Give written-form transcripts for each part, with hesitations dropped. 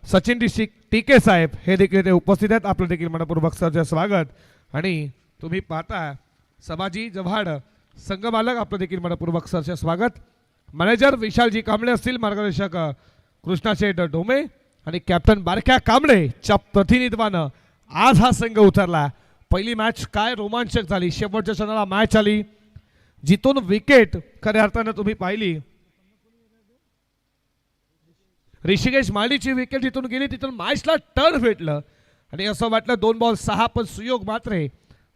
Sachin district टीके साहेब हे देखील ते उपस्थित आहेत. आपलं देखील मनपूर्वक सरचे स्वागत. आणि तुम्ही पाहता सभाजी जव्हाड संघमालक आपलं देखील मनपूर्वक सरचे स्वागत. मॅनेजर विशालजी कांबळे असतील, मार्गदर्शक कृष्णाशेठ ढोमे आणि कॅप्टन बारक्या कांबळेच्या प्रतिनिधित्वानं आज हा संघ उतरला. पहिली मॅच काय रोमांचक झाली, शेवटच्या क्षणाला मॅच आली, जिथून विकेट खऱ्या अर्थानं तुम्ही पाहिली. ऋषिकेश माळीची विकेट जिथून गेली तिथून मॅचला टर्न भेटलं आणि असं वाटलं 2 बॉल 6, पण सुयोग मात्र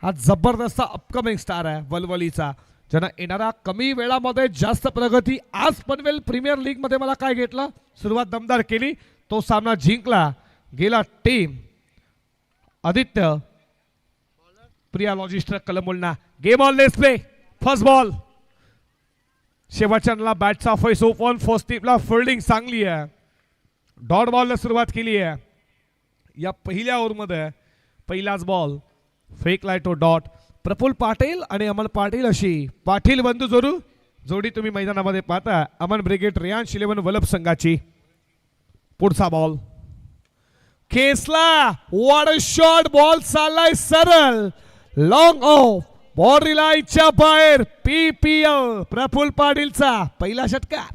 हा जबरदस्त अपकमिंग स्टार आहे वलवलीचा, ज्यांना येणाऱ्या कमी वेळामध्ये जास्त प्रगती. आज पनवेल प्रीमियर लीग मध्ये मला काय घेतलं, सुरुवात दमदार केली, तो सामना जिंकला गेला. टीम आदित्य प्रिया लॉजिस्टिक कलमुलना game on let's play. First ball शेवटच्या बॅटचा फेस ओपन. फर्स्ट टीमला फिल्डिंग चांगली आहे. डॉट बॉलला सुरुवात केली आहे या पहिल्या ओव्हरमध्ये. पहिलाच बॉल फेकलाय तो डॉट. प्रफुल्ल पाटील आणि अमन पाटील अशी पाटील बंधू जोडी तुम्ही मैदानामध्ये पाहता. अमन ब्रिगेड रियांश 11 वलभ संघाची. पुढचा बॉल खेसला, व्हाट अ शॉट. बॉल चाललाय सरळ लॉंग ऑफ बाउंड्री लाईनच्या बाहेर. PPL प्रफुल्ल पाटीलचा पहिला षटकार.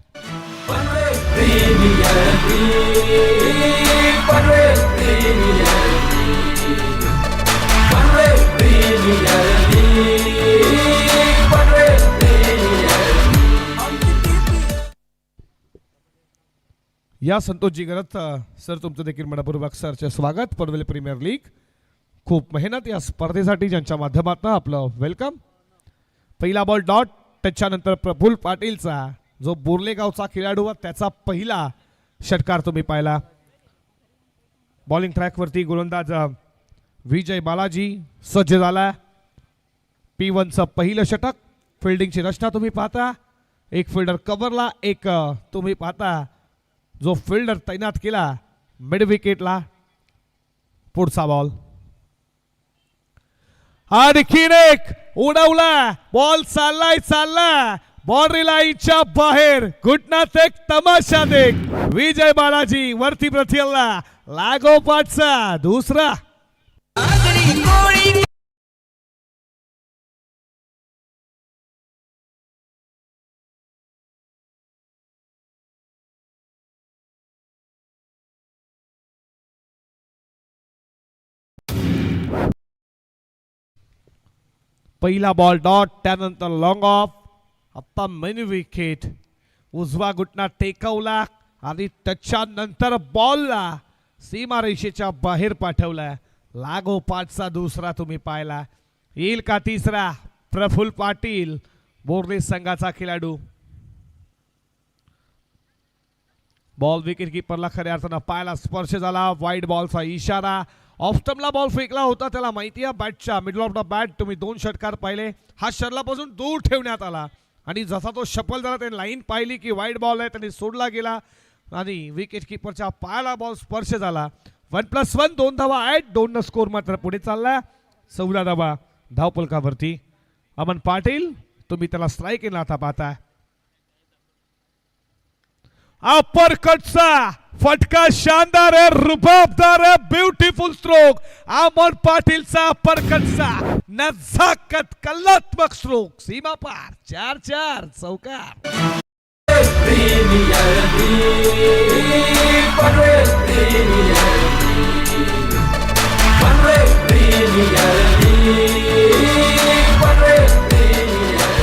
या संतोषजी गरज सर तुमचं देखील मनपूर्वक सरचे स्वागत. पनवेल प्रीमियर लीग खूप मेहनत या स्पर्धेसाठी, ज्यांच्या माध्यमातून आपलं वेलकम. पहिला बॉल डॉट. त्याच्यानंतर प्रफुल्ल पाटीलचा जो बोर्लेगावचा खेळाडू त्याचा पहिला षटकार तुम्ही पाहिला. बॉलिंग ट्रॅकवरती गोलंदाज विजय बालाजी सज्ज झाला. P1चं पहिलं षटक. फिल्डिंगची रचना तुम्ही पाहता. एक फिल्डर कव्हरला, एक तुम्ही पाहता जो फिल्डर तैनात केला मिड विकेटला. पुढचा बॉल आणखीन एक उडवला. बॉल चालला बाउंड्री लाईनच्या बाहेर. घुटण्यात एक तमाशा देख. विजय बालाजी वरती प्रथियलला लागोपाठचा दुसरा. पहिला बॉल डॉट. त्यानंतर लॉंग ऑफ. आता मेन विकेट. उजवा घुटना टेकवला आणि त्याच्यानंतर बॉलला सीमारेषेच्या बाहेर पाठवला. लागोपाठचा दुसरा तुम्ही पाहिला. येईल का तिसरा. प्रफुल्ल पाटील बोर्ले संघाचा खेळाडू. बॉल विकेट कीपरला खऱ्या अर्थानं पायाला स्पर्श झाला. वाईड बॉलचा इशारा. ऑफ स्टंपला बॉल फेकला होता, त्याला माहिती आहे बॅटच्या मिडल ऑफ द बॅट. तुम्ही 2 षटकार पाहिले. हा शरलापासून दूर ठेवण्यात आला आणि जसा तो शफल झाला त्याने लाईन पाहिली की वाईड बॉल आहे, त्याने सोडला गेला आणि विकेट कीपरच्या पायाला बॉल स्पर्श झाला. 1+1 2 धावा आहेत. 2 स्कोर मात्र पुढे चालला. 14 धावा धावपलकावरती. अमन पाटील तुम्ही त्याला स्ट्राईक केला आता पाहता. अपर कटचा फटका शानदार आहे, रुबाबदार आहे, ब्युटिफुल स्ट्रोक. अमन पाटीलचा अपर कटचा नजाकत कलात्मक स्ट्रोक. सीमा पार. 4-4 चौकार.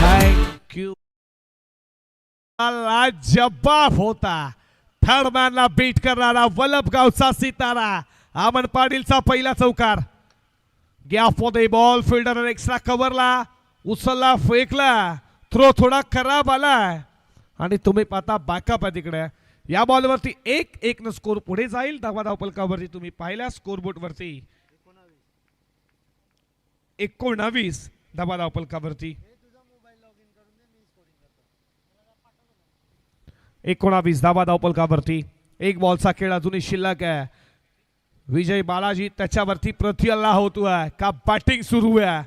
Thank you. जवाब होता. थर्ड मॅनला बीट करणारा वलभगावचा सितारा अमन पाटीलचा पहिला चौकार. गॅप मध्ये बॉल. फिल्डर एक्स्ट्रा कव्हरला, उचलला, फेकला. थ्रो थोडा खराब आला आणि तुम्ही पाहता बॅकअप आहे तिकडे. या बॉलवरती 1-1 स्कोर पुढे जाईल. धावा धावपलकावरती तुम्ही पाहिल्या स्कोरबोर्ड वरती 19 धावा धावपलकावरती. 19 धावा धावपलकावरती. 1 बॉलचा खेळ अजूनही शिल्लक आहे. विजय बालाजी त्याच्यावरती प्रथियलला होतोय का बॅटिंग सुरू आहे.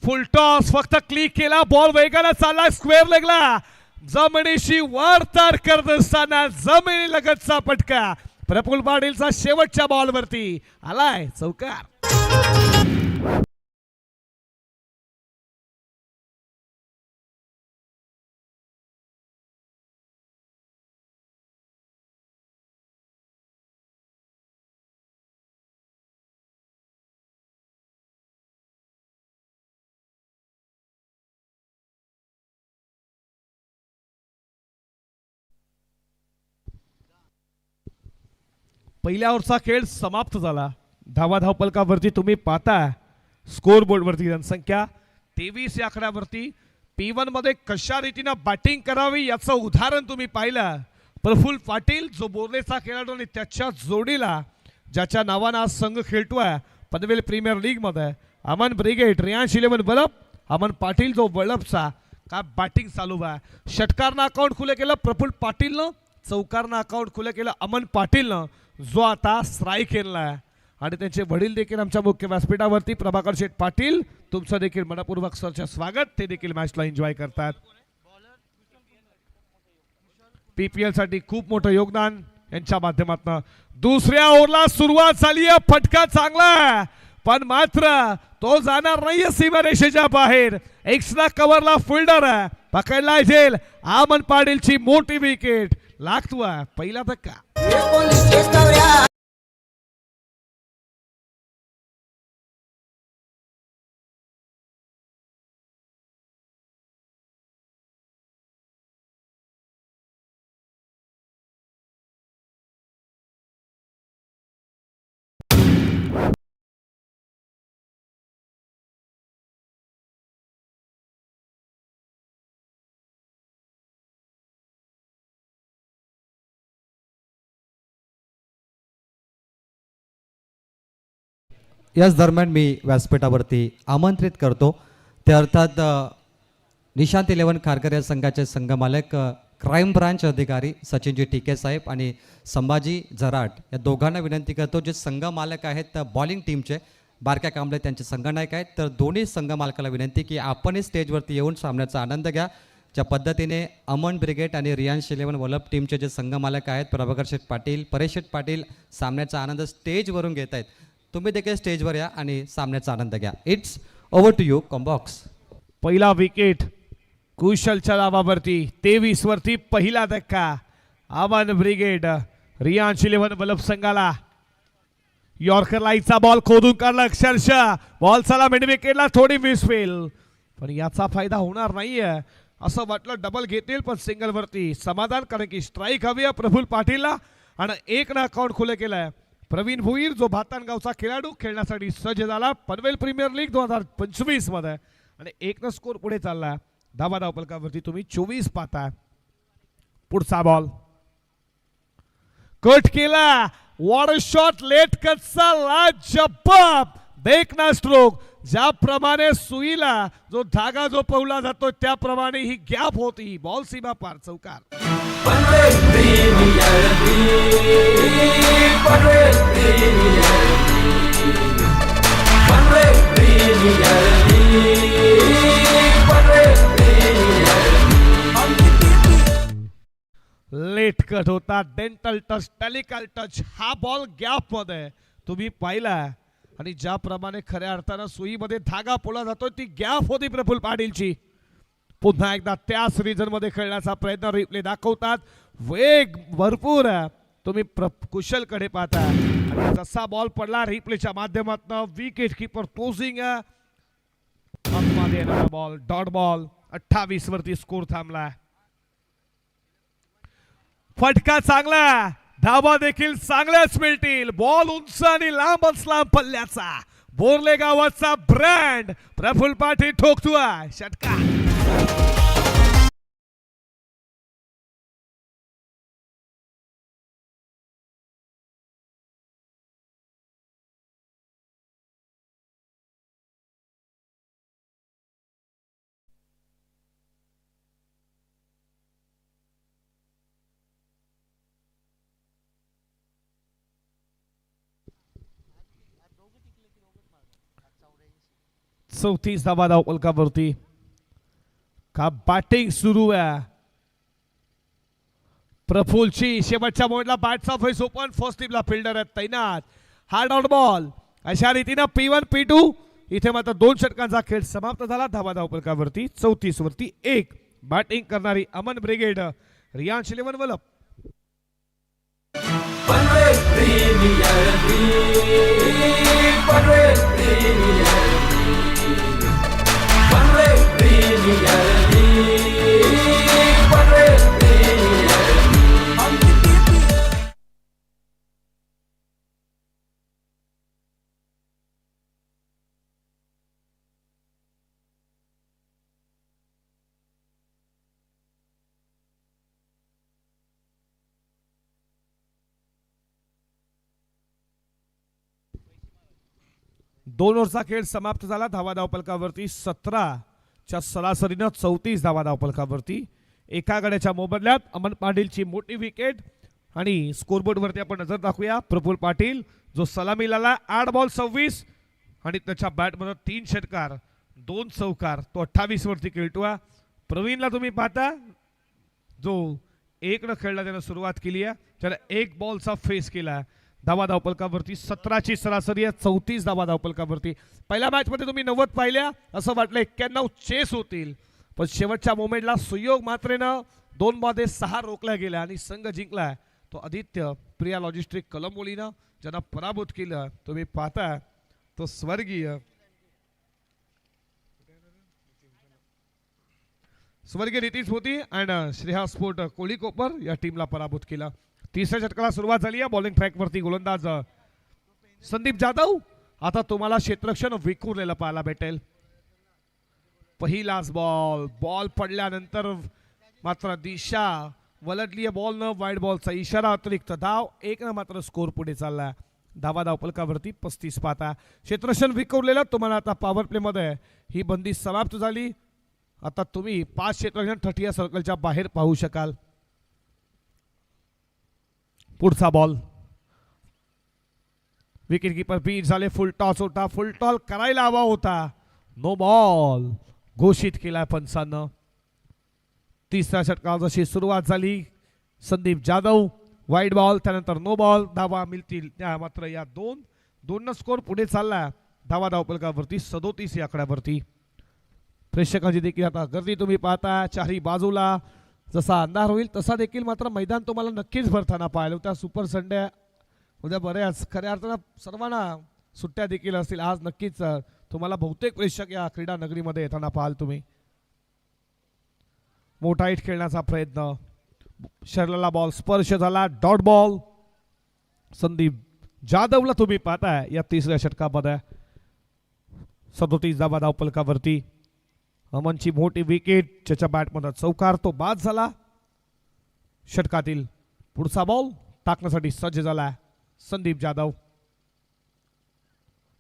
फुल टॉस फक्त क्लिक केला. बॉल वेगाने चालला स्क्वेअर लेगला. जमिनीशी वार्तार करत असताना जमिनीलगतचा फटका प्रफुल्ल पाटीलचा शेवटच्या बॉलवरती आलाय चौकार. पहिल्या ओव्हरचा खेळ समाप्त झाला. धावा धावपलकावरती तुम्ही पाहता स्कोर बोर्डवरती जनसंख्या 23 या आकड्यावरती. P1 मध्ये कशा रीतीने बॅटिंग करावी याचं उदाहरण तुम्ही पाहिलं. प्रफुल्ल पाटील जो बोर्लेचा खेळाडू आणि त्याच्या जोडीला ज्याच्या नावानं आज संघ खेळतोय पनवेल प्रीमियर लीग मध्ये अमन ब्रिगेड, रियांश 11 वल्लभ, अमन पाटील जो वल्लभचा का बॅटिंग चालू आहे. षटकारनं अकाउंट खुलं केलं प्रफुल्ल पाटीलनं, चौकारनं अकाउंट खुलं केलं अमन पाटीलनं जो आता स्ट्राईक केलाय. आणि त्यांचे वडील देखील आमच्या मुख्य व्यासपीठावरती प्रभाकर शेठ पाटील तुमचं देखील मनपूर्वक सरचे स्वागत. ते देखील मॅचला एन्जॉय करतात. PPL साठी खूप मोठं योगदान यांच्या माध्यमातून. दुसऱ्या ओव्हरला सुरुवात झाली आहे. फटका चांगला पण मात्र तो जाणार नाहीये सीमारेषेच्या बाहेर. एक्स्ट्रा कव्हरला फिल्डर पकडला जेल. अमन पाटीलची मोठी विकेट लागतोय पहिला धक्का. याच दरम्यान मी व्यासपीठावरती आमंत्रित करतो ते अर्थात निशांत 11 खारकर या संघाचे संघमालक क्राईम ब्रांच अधिकारी सचिनजी टीके साहेब आणि संभाजी जराट या दोघांना विनंती करतो जे संघमालक आहेत बॉलिंग टीमचे बारक्या कांबळे त्यांचे संघनायक आहेत. तर दोन्ही संघमालकाला विनंती की आपणही स्टेजवरती येऊन सामन्याचा आनंद घ्या. ज्या पद्धतीने अमन ब्रिगेड आणि रियांश 11 वल्लभ टीमचे जे संघमालक आहेत प्रभाकर शेठ पाटील, परेश शेठ पाटील सामन्याचा आनंद स्टेजवरून घेत आहेत. तुम्ही देखील स्टेजवर या आणि सामन्याचा आनंद घ्या. It's over to you combox. पहिला विकेट कुशलच्या नावावरती 23 वरती पहिला धक्का. अमन ब्रिगेड, रियांश 11 वल्लभ संघाला यॉर्कर लाईचा बॉल खोदून काढला अक्षरशः. बॉल चला मिड विकेटला थोडी मिसफील पण याचा फायदा होणार नाहीये असं वाटलं. डबल घेतील पण सिंगल वरती समाधान कारण की स्ट्राईक हवी आहे प्रफुल्ल पाटीलला. आणि एक ना अकाउंट खुलं केलंय प्रवीण भोईर जो भातानगावचा खेळाडू खेळण्यासाठी सज्ज झाला पनवेल प्रीमियर लीग 2025 मध्ये. आणि एक न स्कोर पुढे चालला. धावा धावपलकावरती तुम्ही 24 पाहता. पुढचा बॉल कट केला. वॉटर शॉट लेट कटचा लाजबाब देखना स्ट्रोक. ज्याप्रमाणे सुईला जो धागा जो पवला जातो त्याप्रमाणे ही गॅप होती. बॉल सीमा पार चौकार. लेट कट होता. डेंटल टच, टेलिकल टच हा बॉल गॅप मध्ये तुम्ही पाहिला. आणि ज्याप्रमाणे खऱ्या अर्थानं सुईमध्ये धागा पोला जातो ती गॅप होती प्रफुल्ल पाटीलची. पुन्हा एकदा त्याच रिजन मध्ये खेळण्याचा प्रयत्न रिप्ले दाखवतात. वेग भरपूर तुम्ही कुशलकडे पाहता. आणि जसा बॉल पडला रिप्लेच्या माध्यमातून wicket keeper closing ball dot ball 28 वरती स्कोर थांबला. फटका चांगला, धावा देखील चांगल्याच मिळतील. बॉल उंच आणि लांबच लांब पल्ल्याचा बोर्ले गावाचा ब्रँड प्रफुल्ल पाटील ठोकतोय षटकार. चौतीस धावा धावपलकावरती का बॅटिंग सुरू आहे. प्रफुलची शेवटच्या मोडला बॅटचा फेस ओपन, फर्स्ट टीमला फिल्डर आहेत तैनात. Hard out ball. अशा रीतीनं P1 P2 इथे मात्र 2 षटकांचा खेळ समाप्त झाला. धावा धावपलकावरती 34 वरती 1. बॅटिंग करणारी अमन ब्रिगेड, रियांश 11 वलप. दोन ओव्हरचा खेळ समाप्त झाला. धावा धावपलकावरती 17च्या सरासरीनं 34 धावा धावपलकावरती. एका गड्याच्या मोबदल्यात अमन पाटीलची मोठी विकेट. आणि स्कोरबोर्डवरती आपण नजर दाखवूया. प्रफुल पाटील जो सलामीला 8 बॉल 26 आणि त्याच्या बॅटमध्ये 3 षटकार 2 चौकार, तो 28 वरती खेळतोय. प्रवीणला तुम्ही पाहता जो 1 न खेळला त्यानं सुरुवात केली आहे, त्याला 1 बॉलचा फेस केला. धावा धावपलकावरती 17ची सरासरी आहे, 34 धावा धावपलकावरती. पहिल्या मॅच मध्ये तुम्ही 90 पाहिल्या, असं वाटलं 91 चेस होतील, पण शेवटच्या मोमेंटला सुयोग मात्रेनं 2 मध्ये 6 रोखल्या गेल्या आणि संघ जिंकला. तो आदित्य प्रिया लॉजिस्टिक कलंबोलीनं ज्यांना पराभूत केलं. तुम्ही पाहता तो स्वर्गीय नितीश मोती अँड श्रेया स्पोर्ट कोळीकोपर या टीमला पराभूत केला. तिसऱ्या षटकाला सुरुवात झाली आहे. बॉलिंग ट्रॅक वरती गोलंदाज संदीप जाधव. आता तुम्हाला क्षेत्ररक्षण विखुरलेलं पाहायला भेटेल. पहिलाच बॉल पडल्यानंतर मात्र दिशा वलटली आहे. बॉल न वाईड बॉलचा इशारा, अतिरिक्त धाव. 1 न मात्र स्कोर पुढे चालला. धावा धावपलकावरती 35 पाहता. क्षेत्ररक्षण विखुरलेलं. तुम्हाला आता पॉवर प्ले मध्ये ही बंदी समाप्त झाली. आता तुम्ही 5 क्षेत्ररक्षण 30 सर्कलच्या बाहेर पाहू शकाल. पुढचा बॉल. विकेट कीपर बीट झाले. फुल टॉस होता, फुल टॉल करायला हवा होता. नो बॉल घोषित केला पंचानं. तिसऱ्या षटकावर जशी सुरुवात झाली, संदीप जाधव वाईड बॉल, त्यानंतर नो बॉल. धावा मिळतील मात्र या 2 स्कोर पुढे चालला. धावा धावपलकावरती 37 या आकड्यावरती. प्रेक्षकांची देखील आता गर्दी तुम्ही पाहता चारही बाजूला. जसा अंधार होईल तसा देखील मात्र मैदान तुम्हाला नक्कीच भरताना पाहायला. त्या सुपर संडे उद्या बऱ्याच खऱ्या अर्थानं सर्वांना सुट्ट्या देखील असतील. आज नक्कीच तुम्हाला बहुतेक प्रेक्षक या क्रीडा नगरीमध्ये येताना पाहाल तुम्ही. मोठा हिट खेळण्याचा प्रयत्न. शर्यला बॉल स्पर्श झाला. Dot ball. संदीप जाधवला तुम्ही पाहताय या तिसऱ्या षटकामध्ये. 37 धावा धावपलकावरती. अमनची मोठी विकेट, ज्याच्या बॅटमध्ये चौकार, तो बाद झाला. षटकातील पुढचा बॉल टाकण्यासाठी सज्ज झाला संदीप जाधव.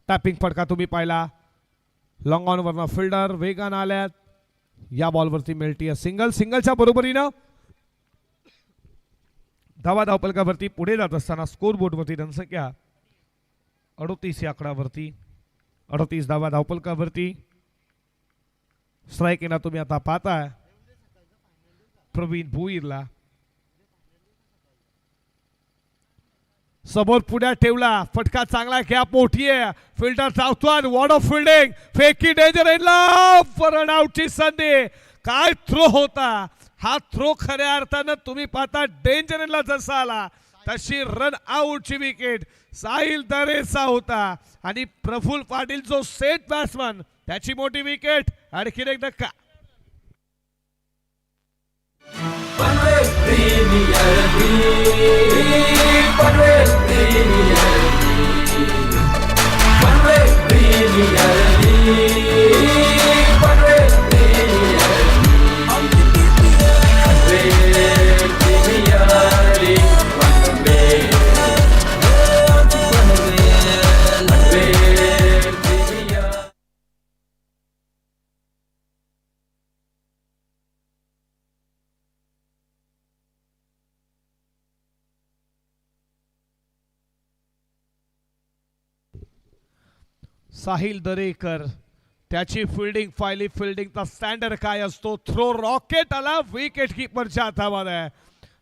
टॅपिंग फटका तुम्ही पाहिला. लॉंग ऑन वरनं फिल्डर वेगानं आल्यात. या बॉलवरती मिळते सिंगलच्या बरोबरीनं धावा धावपलकावरती पुढे जात असताना स्कोर बोर्डवरती जनसंख्या 38 या आकड्यावरती. 38 धावा धावपलकावरती. स्ट्राईक येणार तुम्ही आता पाहताय प्रवीण भुईरला. समोर पुढ्यात ठेवला. फटका चांगला, गॅप मोठी आहे. फिल्डर धावतोय. Ward off fielding. फेकी डेंजर एंडला फॉर रन आउटची संधी. काय थ्रो होता हा. थ्रो खऱ्या अर्थानं तुम्ही पाहता डेंजर एंडला जसा आला तशी रन आउटची विकेट साहिल दरेचा होता. आणि प्रफुल पाटील जो सेट बॅट्समन, त्याची मोठी विकेट. आणखीन एक धक्का. साहिल दरेकर, त्याची फिल्डिंगचा स्टँडर्ड काय असतो. थ्रो रॉकेट आला विकेट कीपरच्या हातामध्ये.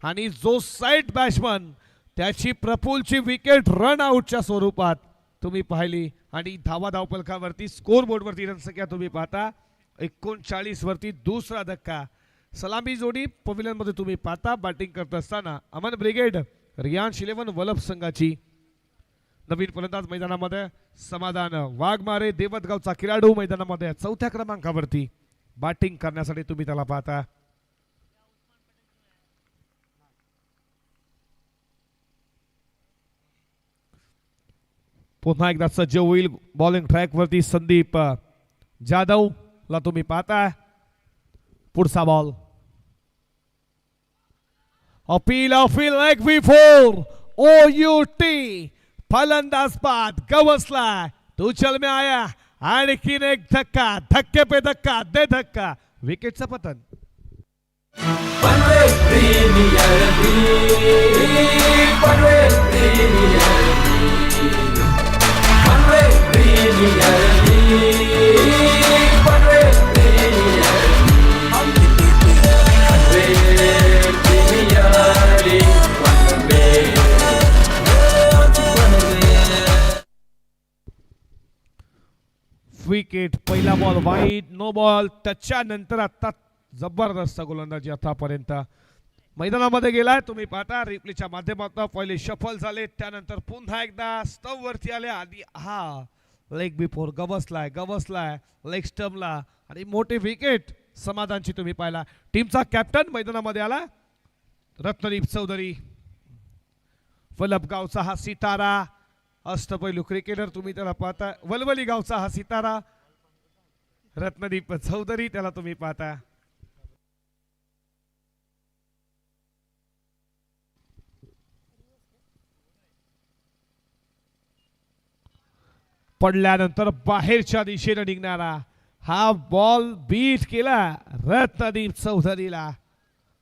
आणि जो साईड बॅट्समन त्याची प्रफुलची विकेट रन आउटच्या स्वरूपात तुम्ही पाहिली आणि धावा धावपलकावरती स्कोर बोर्डवरती रनसंख्या तुम्ही पाहता 39 वरती दुसरा धक्का. सलामी जोडी पविलियन मध्ये तुम्ही पाहता बॅटिंग करत असताना अमन ब्रिगेड रियांश 11 वलभ संघाची. नवीन फलंदाज मैदानामध्ये समाधान वाघमारे देवतगावचा खेळाडू मैदानामध्ये चौथ्या क्रमांकावरती बॅटिंग करण्यासाठी तुम्ही त्याला पाहता. पुन्हा एकदा सज्ज होईल बॉलिंग ट्रॅक वरती संदीप जाधव ला तुम्ही पाहता. पुढचा ball appeal leg before OUT फलंदाज बाद गवसला तो चल में आया आणखीन एक धक्का धक्के पे धक्का दे धक्का विकेटचं पतन. विकेट पहिला बॉल वाईड नो बॉल. त्याच्या नंतर आता जबरदस्त गोलंदाजी आतापर्यंत मैदानामध्ये गेलाय तुम्ही पाहता. रिप्लेच्या माध्यमातून पहिले शफल झाले त्यानंतर पुन्हा एकदा स्टंप वरती आले आणि हा लेग बिफोर गवसलाय लेग स्टंपला आणि मोठे विकेट समाधानची तुम्ही पाहिला. टीमचा कॅप्टन मैदानामध्ये आला रत्नदीप चौधरी. वल्लभ गावचा हा सितारा अष्टपैलू क्रिकेटर तुम्ही त्याला पाहता. वलवली गावचा हा सितारा रत्नदीप चौधरी त्याला तुम्ही पाहता. पडल्यानंतर बाहेरच्या दिशेने निघणारा हा बॉल बीट केला रत्नदीप चौधरीला.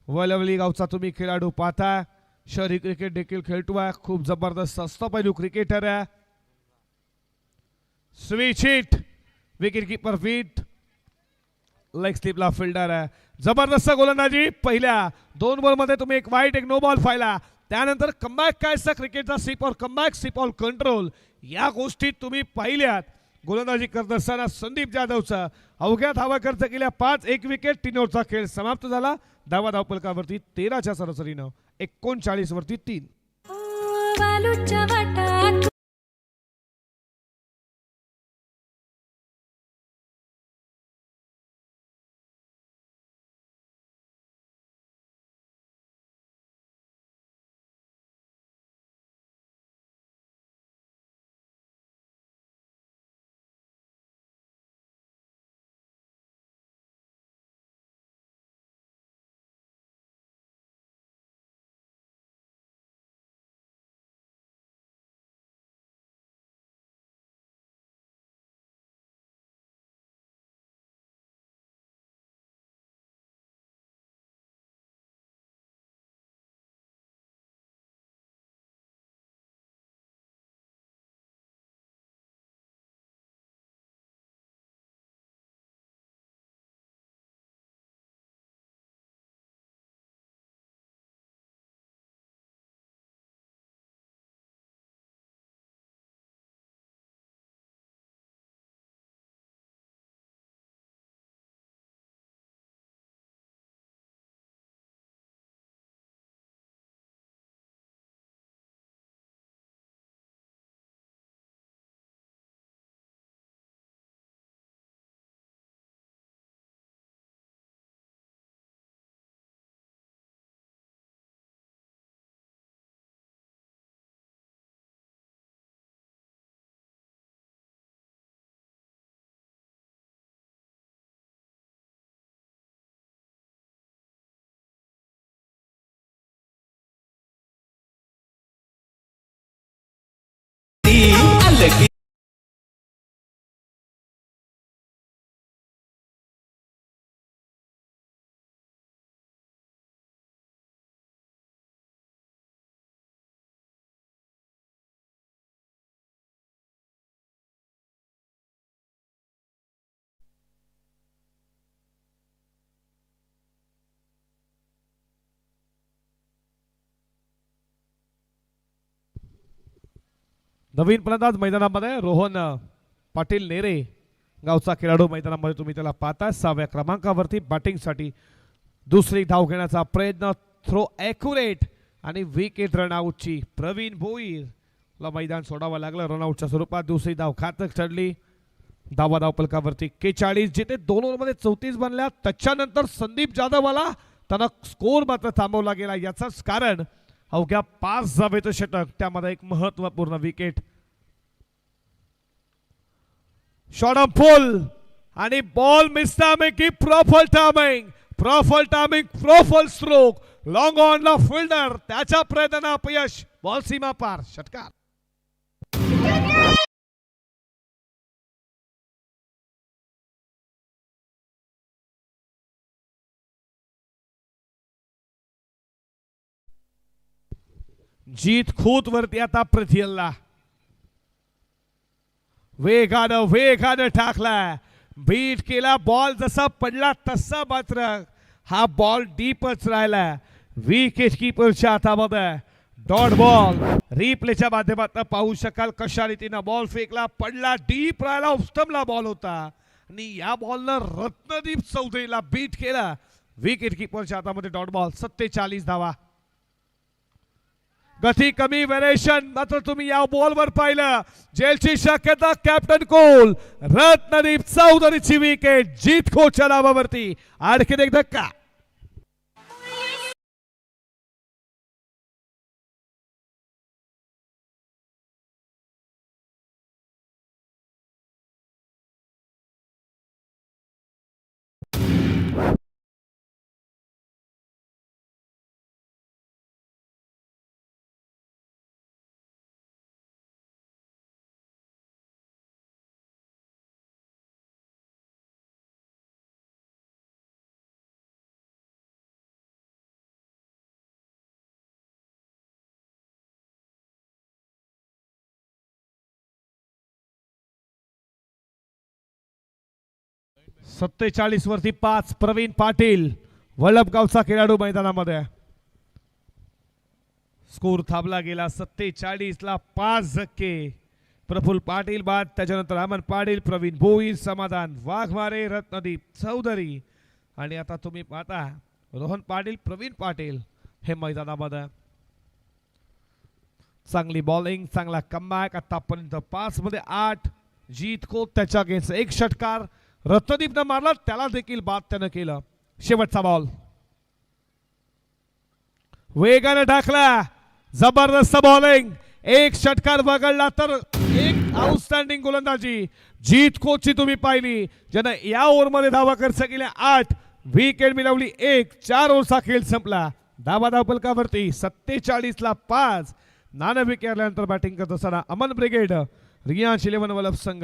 वलवली गावचा तुम्ही खेळाडू पाहता. शहरी क्रिकेट देखील खेळतोय. खूप जबरदस्त अष्टपैलू क्रिकेटर आहे. Switch hit wicket keeper fine leg स्लिपला फिल्डर आहे. जबरदस्त गोलंदाजी. पहिल्या 2 बॉल मध्ये तुम्ही एक वाईट एक नो बॉल पाहिला. त्यानंतर कमबॅक काय क्रिकेटचा स्लिप और कमबॅक स्लिप ऑल कंट्रोल या गोष्टी तुम्ही पाहिल्यात. गोलंदाजी करत असताना संदीप जाधवचा अवघ्या धावा खर्च केल्या 5 1 विकेट 3 ओव्हरचा खेळ समाप्त झाला. धावा धावपलकावरती 13च्या सरासरीनं 39 वरती 3. नवीन फलंदाज मैदानामध्ये रोहन पाटील नेरे गावचा खेळाडू मैदानामध्ये तुम्ही त्याला पाहता 6व्या क्रमांकावरती बॅटिंगसाठी दुसरी धाव घेण्याचा प्रयत्न थ्रो ॲक्युरेट आणि विकेट रनआउटची प्रवीण भोईरला मैदान सोडावं लागलं रनआउटच्या स्वरूपात दुसरी धाव घातक ठरली धावा धावपलकावरती 41 जिथे 2 ओव्हरमध्ये 34 बनल्या त्याच्यानंतर संदीप जाधवला त्यांना स्कोर मात्र थांबवला गेला याचंच कारण अवघ्या 5 धावेचं षटक त्यामध्ये एक महत्वपूर्ण विकेट शॉट ऑन फुल आणि बॉल मिस टायमिंग की proper timing proper stroke long on ला फिल्डर त्याच्या प्रयत्नांना अपयश बॉल सीमा पार षटकार जीत खूत वरती आता प्रथियलला वेगानं टाकला बीट केला बॉल जसा पडला तसा मात्र हा बॉल डीपच राहिला विकेट कीपरच्या हातामध्ये डॉट बॉल रिप्लेच्या माध्यमातून पाहू शकाल कशा रीतीनं बॉल फेकला पडला डीप राहिला उत्तमला बॉल होता आणि या बॉलनं रत्नदीप चौधरीला बीट केला विकेट कीपरच्या हातामध्ये डॉट बॉल 47 धावा गती कमी व्हेरिएशन मात्र तुम्ही या बॉलवर पाहिलं जेलची शक्यता कॅप्टन कोल रत्नदीप चौधरीची विकेट जीत कोच्या नावावरती आणखीन एक धक्का सत्तेचाळीस वरती 5 प्रवीण पाटील वल्लभगावचा खेळाडू मैदानामध्ये स्कोर थांबला गेला 47 ला 5 धक्के प्रफुल्ल पाटील बाद त्याच्यानंतर अमन पाटील प्रवीण भोईर समाधान वाघमारे रत्नदीप चौधरी आणि आता तुम्ही पाहता रोहन पाटील प्रवीण पाटील हे मैदानामध्ये चांगली बॉलिंग चांगला कमबॅक आतापर्यंत 5 मध्ये 8 जीत को त्याच्या अगेन्स्ट एक षटकार रत्नदीपनं मारला त्याला देखील बाद त्यानं केलं शेवटचा बॉल वेगानं टाकला जबरदस्त बॉलिंग एक षटकार वगळला तर एक आउटस्टँडिंग गोलंदाजी जीत कोची तुम्ही पाहिली ज्यानं या ओव्हरमध्ये धावा खर्च केल्या 8 विकेट मिळवली 1 4 ओव्हरचा खेळ संपला धावा धावपलकावरती 47 ला 5 नाणं विकेल्यानंतर बॅटिंग करत असताना अमन ब्रिगेड रियांश 11 वल्लभ संघ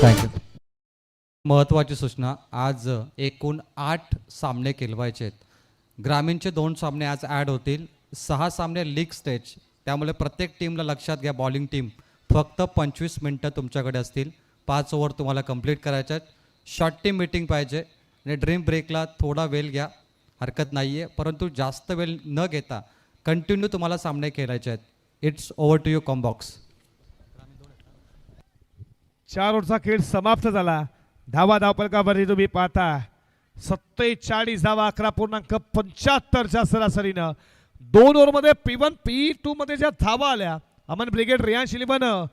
थँक्यू महत्त्वाची सूचना आज एकूण 8 सामने खेळवायचे आहेत ग्रामीणचे 2 सामने आज ॲड होतील 6 सामने लीग स्टेज त्यामुळे प्रत्येक टीमला लक्षात घ्या बॉलिंग टीम फक्त 25 मिनटं तुमच्याकडे असतील 5 ओव्हर तुम्हाला कंप्लीट करायच्या आहेत शॉर्ट टीम मीटिंग पाहिजे आणि ड्रीम ब्रेकला थोडा वेळ घ्या हरकत नाही आहे परंतु जास्त वेळ न घेता कंटिन्यू तुम्हाला सामने खेळायचे आहेत it's over to you combox 4 ओव्हरचा खेळ समाप्त झाला धावा धावपलकावरती तुम्ही पाहता 47 धावा 11.75च्या सरासरीनं 2 ओव्हरमध्ये P1 P2 मध्ये ज्या धावा आल्या अमन ब्रिगेड रियांश 11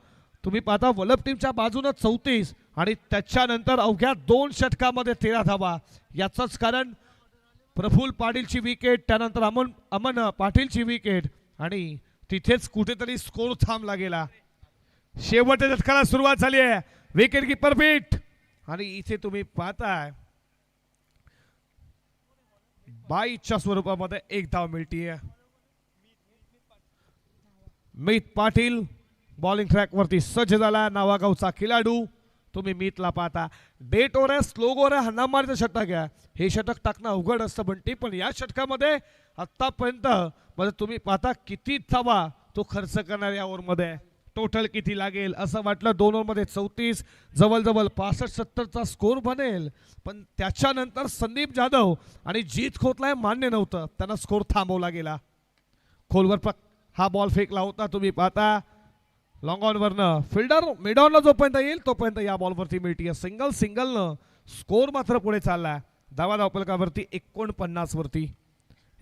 तुम्ही पाहता वल्लभ टीमच्या बाजूनं 34 आणि त्याच्यानंतर अवघ्या 2 षटकामध्ये 13 धावा याचंच कारण प्रफुल्ल पाटीलची विकेट त्यानंतर अमन पाटीलची विकेट आणि तिथेच कुठेतरी स्कोर थांबला गेला शेवटच्या षटकाला सुरुवात झाली आहे विकेट कीपर बीट आणि इथे तुम्ही पाहताय 22च्या स्वरूपामध्ये एक धाव मिळतीये मीत पाटील बॉलिंग ट्रॅकवरती सज्ज झाला. नावागावचा खेळाडू. तुम्ही मीतला पाहता. डेट ओव्हर आहे, स्लो ओव्हर आहे, हाना मारचं षटक आहे. हे षटक टाकणं अवघड असतं बंटी, पण या षटकामध्ये आतापर्यंत म्हणजे तुम्ही पाहता किती धावा तो खर्च करणार या ओव्हरमध्ये. टोटल किती लागेल असं वाटलं. 2 ओव्हरमध्ये 34 जवळजवळ 65-70चा स्कोर बनेल, पण त्याच्यानंतर संदीप जाधव आणि जीत खोतला मान्य नव्हतं, त्यांना स्कोर थांबवला गेला. खोलवर हा बॉल फेकला होता. तुम्ही पाहता लॉंग ऑन वरनं फिल्डर मिड ऑनला जोपर्यंत येईल तोपर्यंत या बॉलवरती मिळते सिंगलनं स्कोर मात्र पुढे चालला. धावा धावपलकावरती 49 वरती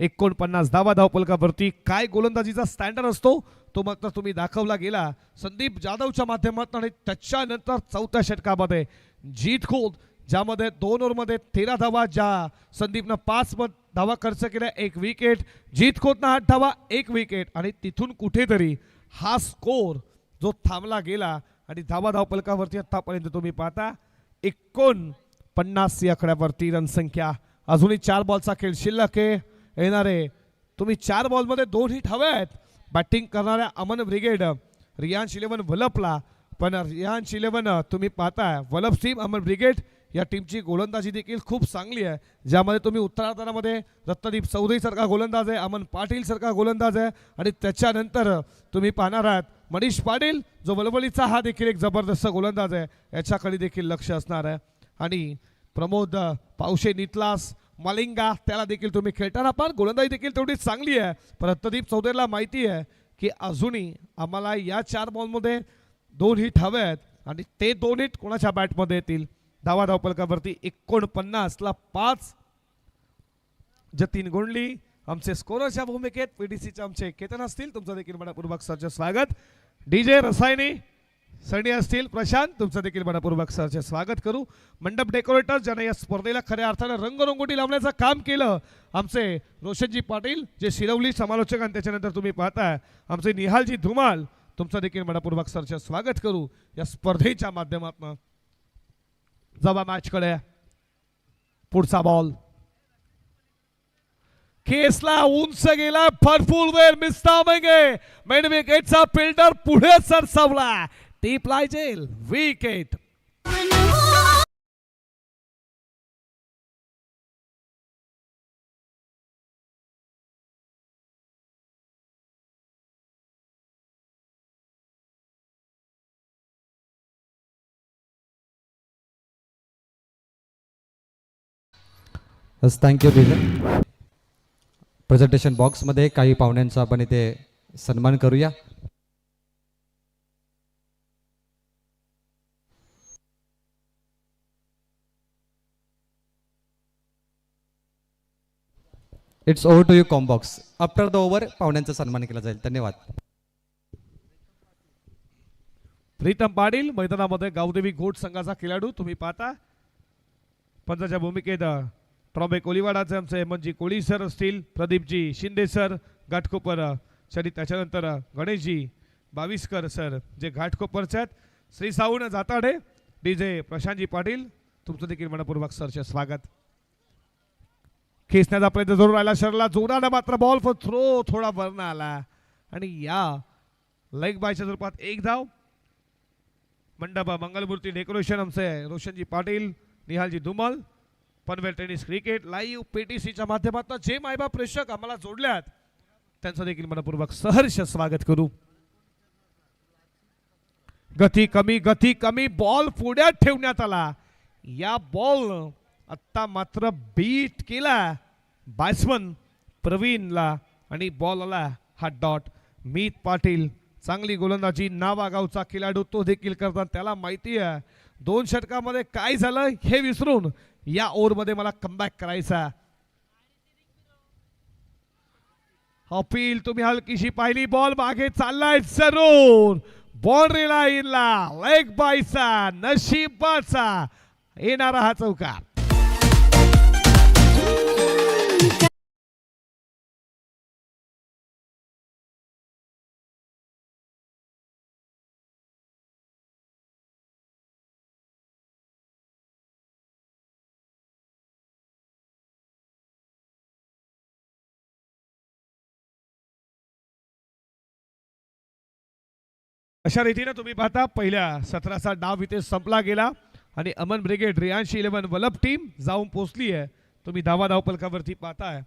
49 धावा धावपलकावरती. काय गोलंदाजीचा स्टँडर्ड असतो तो मात्र तुम्ही दाखवला गेला संदीप जाधवच्या माध्यमातून. आणि त्याच्यानंतर चौथ्या षटकामध्ये जीत खोत, ज्यामध्ये 2 ओव्हरमध्ये 13 धावा, ज्या संदीपनं 5 धावा खर्च केल्या, 1 विकेट. जीत खोतनं 8 धावा, 1 विकेट. आणि तिथून कुठेतरी हा स्कोर जो थांबला गेला आणि धावा धावपलकावरती आतापर्यंत तुम्ही पाहता 49 या आकड्यावरती रनसंख्या. अजूनही 4 बॉलचा खेळ शिल्लक आहे. येणारे तुम्ही 4 बॉलमध्ये 2 हिट हवे आहेत. बॅटिंग करणाऱ्या अमन ब्रिगेड रियांश 11 वलपला, पण रियांश 11 तुम्ही पाहताय वलप टीम अमन ब्रिगेड या टीमची गोलंदाजी देखील खूप चांगली आहे, ज्यामध्ये तुम्ही उत्तरार्धामध्ये रत्नदीप चौधरी सारखा गोलंदाज आहे, अमन पाटील सारखा गोलंदाज आहे, आणि त्याच्यानंतर तुम्ही पाहणार आहात मनीष पाटील जो वलवलीचा हा देखील एक जबरदस्त गोलंदाज आहे, याच्याकडे देखील लक्ष असणार आहे. आणि प्रमोद पावशे नितलास मलिंगा त्याला देखील तुम्ही खेळताना पण गोलंदाजी देखील तेवढी चांगली आहे. पण रत्नदीप चौधरीला माहिती आहे की अजूनही आम्हाला या 4 बॉलमध्ये 2 हिट हवे आहेत आणि ते 2 हिट कोणाच्या बॅटमध्ये येतील. धावा धावपलकावरती 49ला 5. जतीन गोंडली आमचे स्कोररच्या भूमिकेत पीडीसीचे आमचे केतन असतील, तुमचं देखील मनपूर्वक सरचे स्वागत. डीजे रसायनी सणी असतील प्रशांत, तुमचं देखील मनपूर्वक सरचे स्वागत करू. मंडप डेकोरेटर ज्याने या स्पर्धेला खऱ्या अर्थाने रंगरंगोटी लावण्याचं काम केलं आमचे रोशनजी पाटील जे शिरवली समालोचक, आणि त्याच्यानंतर तुम्ही पाहताय आमचे निहालजी धुमाल, तुमचं देखील मनपूर्वक सरचे स्वागत करू या स्पर्धेच्या माध्यमातून. जबा मॅचकडे पुढचा बॉल केसला उंच गेला, भरपूर वेळ मिस्तामेंगे मेन विकेटचा फिल्डर पुढे सरसावला, टीप लायजेल विकेट. Thank you DJ. प्रेझेंटेशन बॉक्समध्ये काही पाहुण्यांचा आपण इथे सन्मान करूया. It's over to you combox. After the over पाहुण्यांचा सन्मान केला जाईल. धन्यवाद. प्रीतम पाटील मैदानामध्ये गावदेवी घोट संघाचा खेळाडू तुम्ही पाहता. पंचाच्या भूमिकेत ट्रॉबे कोलीवाडाचे आमचे हेमंतजी कोळी सर असतील, प्रदीपजी शिंदे सर घाटकोपर, आणि त्याच्यानंतर गणेशजी बाविस्कर सर जे घाटकोपरचे आहेत, श्री साऊन जाताडे, डीजे प्रशांतजी पाटील, तुमचं देखील मनपूर्वक सरचे स्वागत. खेचण्याचा प्रयत्न जरूर राहिला शरला, जोरानं मात्र बॉल फॉर थ्रो थोडा वरनं आला आणि या लेग बायच्या रूपात 1 धाव. मंडप मंगलमूर्ती डेकोरेशन आमचे Roshanji Patil, Nihalji Dhumal, Panvel tennis cricket live पीटीसीच्या माध्यमातून जे मायबाप प्रेक्षक आम्हाला जोडल्यात त्यांचं देखील मनपूर्वक सहर्ष स्वागत करू. गती कमी बॉल पुढ्यात ठेवण्यात आला. या बॉल आता मात्र बीट केला बॅट्समन प्रवीणला आणि बॉल आला हा डॉट. मीत पाटील चांगली गोलंदाजी, नावागावचा खेळाडू तो देखील करतात, त्याला माहिती आहे 2 षटकामध्ये काय झालं हे विसरून या ओव्हरमध्ये मला कमबॅक करायचा. अपील तुम्ही हलकीशी पाहिली, बॉल मागे चाललाय जरूर, बाउंड्री लाईनला लेग बायचा नशिबाचा येणारा हा चौकार. अशा रीतीने तुम्ही पाहता पहिल्या सत्राचा डाव इथे संपला गेला आणि अमन ब्रिगेड रियांशी 11 वलप टीम जाऊन पोहोचली आहे. तुम्ही धावा धावपलकावरती पाहताय